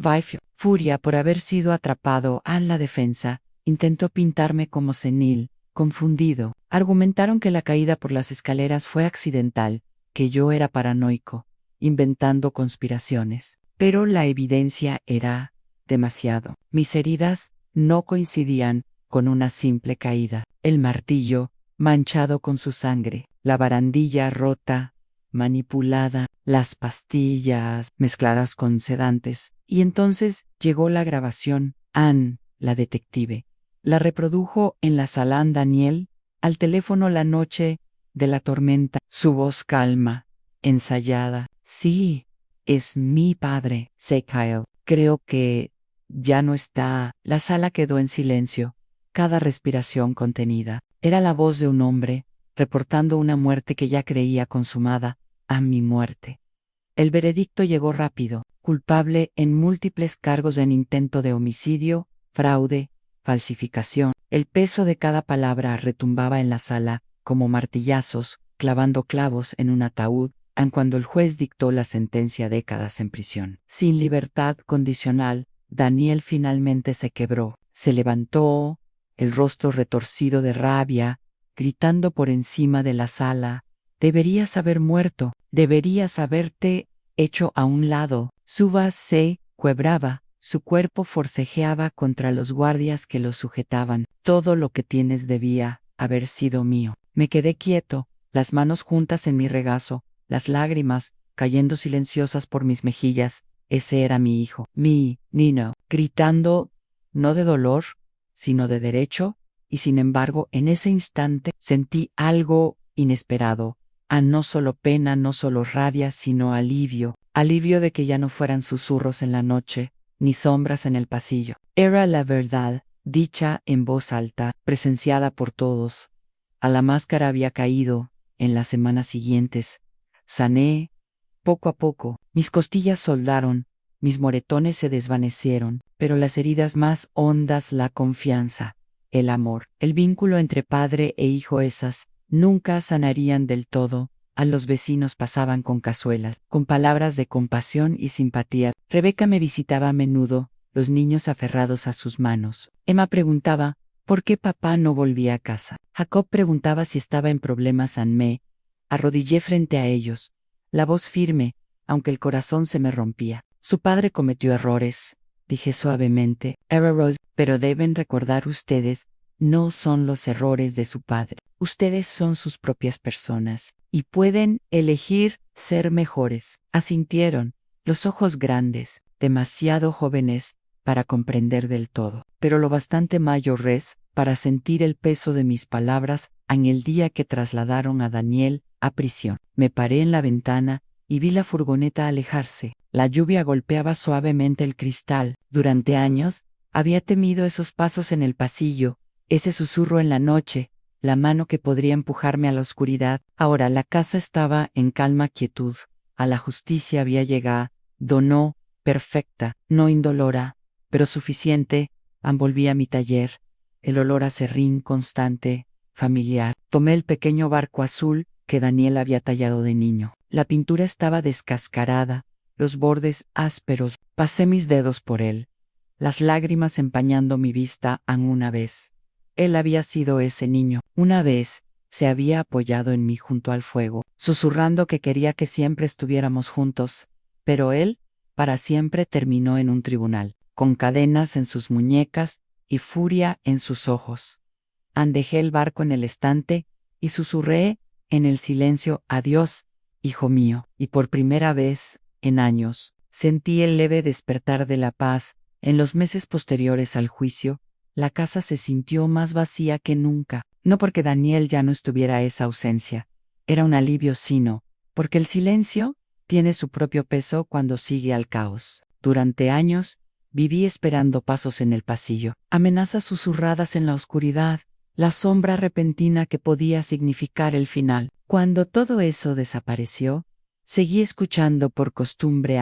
Furia por haber sido atrapado. En la defensa intentó pintarme como senil, confundido. Argumentaron que la caída por las escaleras fue accidental, que yo era paranoico, inventando conspiraciones. Pero la evidencia era demasiado. Mis heridas no coincidían con una simple caída. El martillo, manchado con su sangre, la barandilla rota, manipulada, las pastillas mezcladas con sedantes. Y entonces llegó la grabación. Anne, la detective, la reprodujo en la sala. Daniel, al teléfono la noche de la tormenta, su voz calma, ensayada. Sí, es mi padre. Sé, Kyle. Creo que ya no está. La sala quedó en silencio, cada respiración contenida. Era la voz de un hombre, reportando una muerte que ya creía consumada. A mi muerte. El veredicto llegó rápido, culpable en múltiples cargos en intento de homicidio, fraude, falsificación. El peso de cada palabra retumbaba en la sala, como martillazos, clavando clavos en un ataúd, aun cuando el juez dictó la sentencia. Décadas en prisión. Sin libertad condicional, Daniel finalmente se quebró, se levantó, el rostro retorcido de rabia, gritando por encima de la sala. Deberías haber muerto, deberías haberte hecho a un lado. Su voz se quebraba, su cuerpo forcejeaba contra los guardias que lo sujetaban. Todo lo que tienes debía haber sido mío. Me quedé quieto, las manos juntas en mi regazo, las lágrimas cayendo silenciosas por mis mejillas. Ese era mi hijo, mi Nino, gritando, no de dolor, sino de derecho, y sin embargo, en ese instante sentí algo inesperado. No solo pena, no solo rabia, sino alivio. Alivio de que ya no fueran susurros en la noche, ni sombras en el pasillo. Era la verdad, dicha en voz alta, presenciada por todos. A la máscara había caído, en las semanas siguientes. Sané, poco a poco, mis costillas soldaron, mis moretones se desvanecieron, pero las heridas más hondas, la confianza, el amor, el vínculo entre padre e hijo, esas nunca sanarían del todo. A los vecinos pasaban con cazuelas, con palabras de compasión y simpatía. Rebeca me visitaba a menudo, los niños aferrados a sus manos. Emma preguntaba, ¿por qué papá no volvía a casa? Jacob preguntaba si estaba en problemas. Anne arrodillé frente a ellos, la voz firme, aunque el corazón se me rompía. Su padre cometió errores, dije suavemente, errores, pero deben recordar ustedes, no son los errores de su padre. Ustedes son sus propias personas, y pueden elegir ser mejores. Asintieron, los ojos grandes, demasiado jóvenes para comprender del todo, pero lo bastante mayores para sentir el peso de mis palabras en el día que trasladaron a Daniel a prisión. Me paré en la ventana y vi la furgoneta alejarse. La lluvia golpeaba suavemente el cristal. Durante años, había temido esos pasos en el pasillo, ese susurro en la noche, la mano que podría empujarme a la oscuridad. Ahora la casa estaba en calma quietud. A la justicia había llegado, donó, perfecta, no indolora, pero suficiente. Volví a mi taller, el olor a serrín constante, familiar. Tomé el pequeño barco azul que Daniel había tallado de niño. La pintura estaba descascarada, los bordes ásperos. Pasé mis dedos por él, las lágrimas empañando mi vista una vez. Él había sido ese niño. Una vez se había apoyado en mí junto al fuego, susurrando que quería que siempre estuviéramos juntos, pero él, para siempre, terminó en un tribunal, con cadenas en sus muñecas y furia en sus ojos. Dejé el barco en el estante y susurré en el silencio: adiós, hijo mío. Y por primera vez, en años, sentí el leve despertar de la paz. En los meses posteriores al juicio, la casa se sintió más vacía que nunca, no porque Daniel ya no estuviera. Esa ausencia era un alivio, sino porque el silencio tiene su propio peso cuando sigue al caos. Durante años, viví esperando pasos en el pasillo, amenazas susurradas en la oscuridad, la sombra repentina que podía significar el final. Cuando todo eso desapareció, seguí escuchando por costumbre,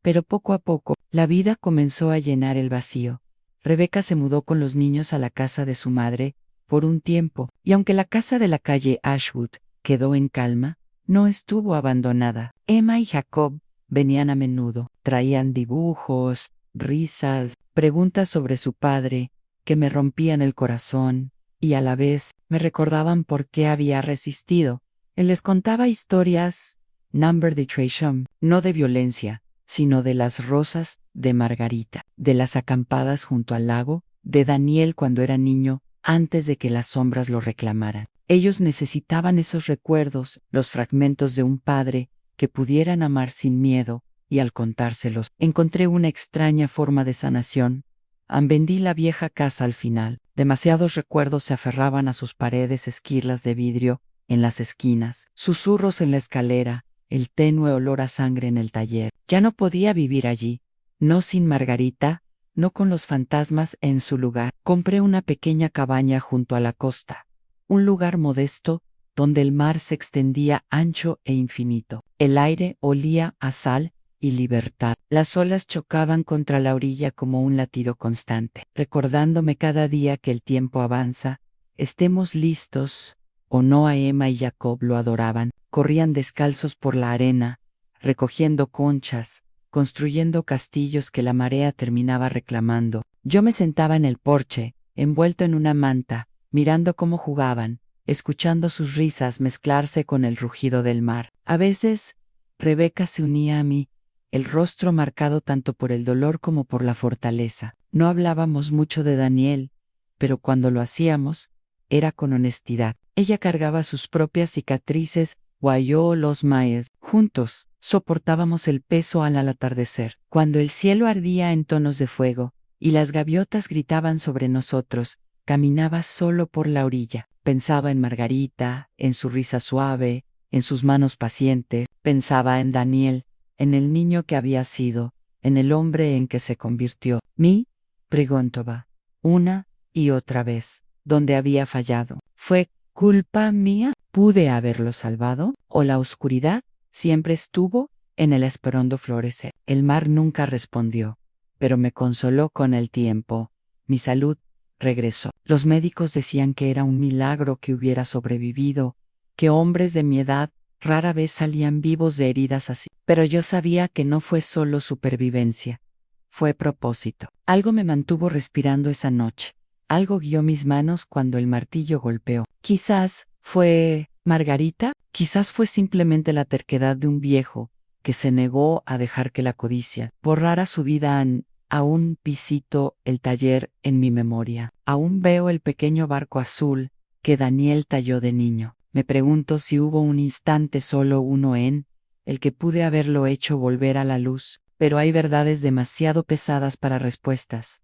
pero poco a poco, la vida comenzó a llenar el vacío. Rebeca se mudó con los niños a la casa de su madre, por un tiempo, y aunque la casa de la calle Ashwood quedó en calma, no estuvo abandonada. Emma y Jacob venían a menudo, traían dibujos, risas, preguntas sobre su padre, que me rompían el corazón, y a la vez me recordaban por qué había resistido. Él les contaba historias, number de Tresham, no de violencia, sino de las rosas de Margarita, de las acampadas junto al lago, de Daniel cuando era niño, antes de que las sombras lo reclamaran. Ellos necesitaban esos recuerdos, los fragmentos de un padre que pudieran amar sin miedo, y al contárselos, encontré una extraña forma de sanación. Vendí la vieja casa al final. Demasiados recuerdos se aferraban a sus paredes, esquirlas de vidrio en las esquinas, susurros en la escalera, el tenue olor a sangre en el taller. Ya no podía vivir allí, no sin Margarita, no con los fantasmas en su lugar. Compré una pequeña cabaña junto a la costa, un lugar modesto donde el mar se extendía ancho e infinito. El aire olía a sal y libertad. Las olas chocaban contra la orilla como un latido constante, recordándome cada día que el tiempo avanza, estemos listos o no. A Emma y Jacob lo adoraban, corrían descalzos por la arena, recogiendo conchas, construyendo castillos que la marea terminaba reclamando. Yo me sentaba en el porche, envuelto en una manta, mirando cómo jugaban, escuchando sus risas mezclarse con el rugido del mar. A veces, Rebeca se unía a mí, el rostro marcado tanto por el dolor como por la fortaleza. No hablábamos mucho de Daniel, pero cuando lo hacíamos, era con honestidad. Ella cargaba sus propias cicatrices, o yo los maes. Juntos, soportábamos el peso al atardecer. Cuando el cielo ardía en tonos de fuego, y las gaviotas gritaban sobre nosotros, caminaba solo por la orilla. Pensaba en Margarita, en su risa suave, en sus manos pacientes. Pensaba en Daniel, en el niño que había sido, en el hombre en que se convirtió. ¿Mí? Preguntaba, una y otra vez, ¿dónde había fallado? ¿Fue culpa mía? ¿Pude haberlo salvado? ¿O la oscuridad siempre estuvo en el esperando florecer? El mar nunca respondió, pero me consoló con el tiempo. Mi salud regresó. Los médicos decían que era un milagro que hubiera sobrevivido, que hombres de mi edad rara vez salían vivos de heridas así. Pero yo sabía que no fue solo supervivencia, fue propósito. Algo me mantuvo respirando esa noche. Algo guió mis manos cuando el martillo golpeó. Quizás fue Margarita, quizás fue simplemente la terquedad de un viejo que se negó a dejar que la codicia borrara su vida. Aún visito el taller en mi memoria. Aún veo el pequeño barco azul que Daniel talló de niño. Me pregunto si hubo un instante, solo uno, en el que pude haberlo hecho volver a la luz. Pero hay verdades demasiado pesadas para respuestas.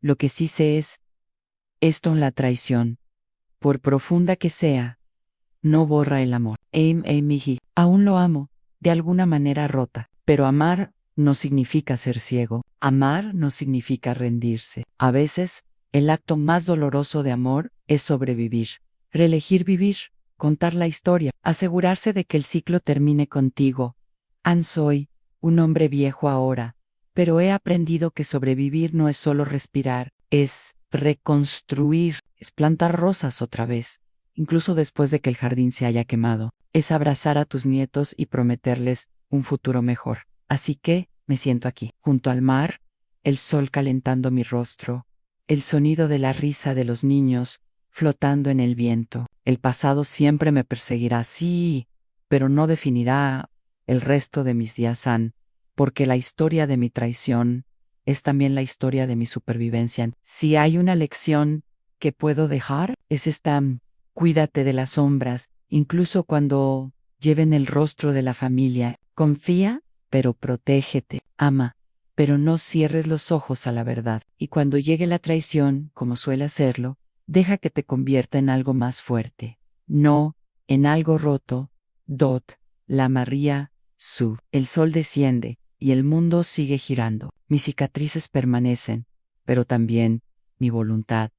Lo que sí sé es esto: la traición, por profunda que sea, no borra el amor. Miji, aún lo amo, de alguna manera rota. Pero amar no significa ser ciego. Amar no significa rendirse. A veces, el acto más doloroso de amor es sobrevivir. Reelegir vivir, contar la historia, asegurarse de que el ciclo termine contigo. Soy un hombre viejo ahora, pero he aprendido que sobrevivir no es solo respirar, es reconstruir, es plantar rosas otra vez, incluso después de que el jardín se haya quemado, es abrazar a tus nietos y prometerles un futuro mejor. Así que me siento aquí, junto al mar, el sol calentando mi rostro, el sonido de la risa de los niños flotando en el viento. El pasado siempre me perseguirá, sí, pero no definirá el resto de mis días, porque la historia de mi traición es también la historia de mi supervivencia. Si hay una lección que puedo dejar, es esta: cuídate de las sombras, incluso cuando lleven el rostro de la familia. Confía, pero protégete. Ama, pero no cierres los ojos a la verdad. Y cuando llegue la traición, como suele hacerlo, deja que te convierta en algo más fuerte, no en algo roto. La María Su. El sol desciende y el mundo sigue girando. Mis cicatrices permanecen, pero también mi voluntad.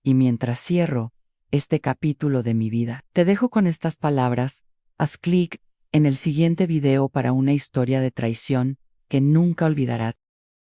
Y mientras cierro este capítulo de mi vida, te dejo con estas palabras. Haz clic en el siguiente video para una historia de traición que nunca olvidarás.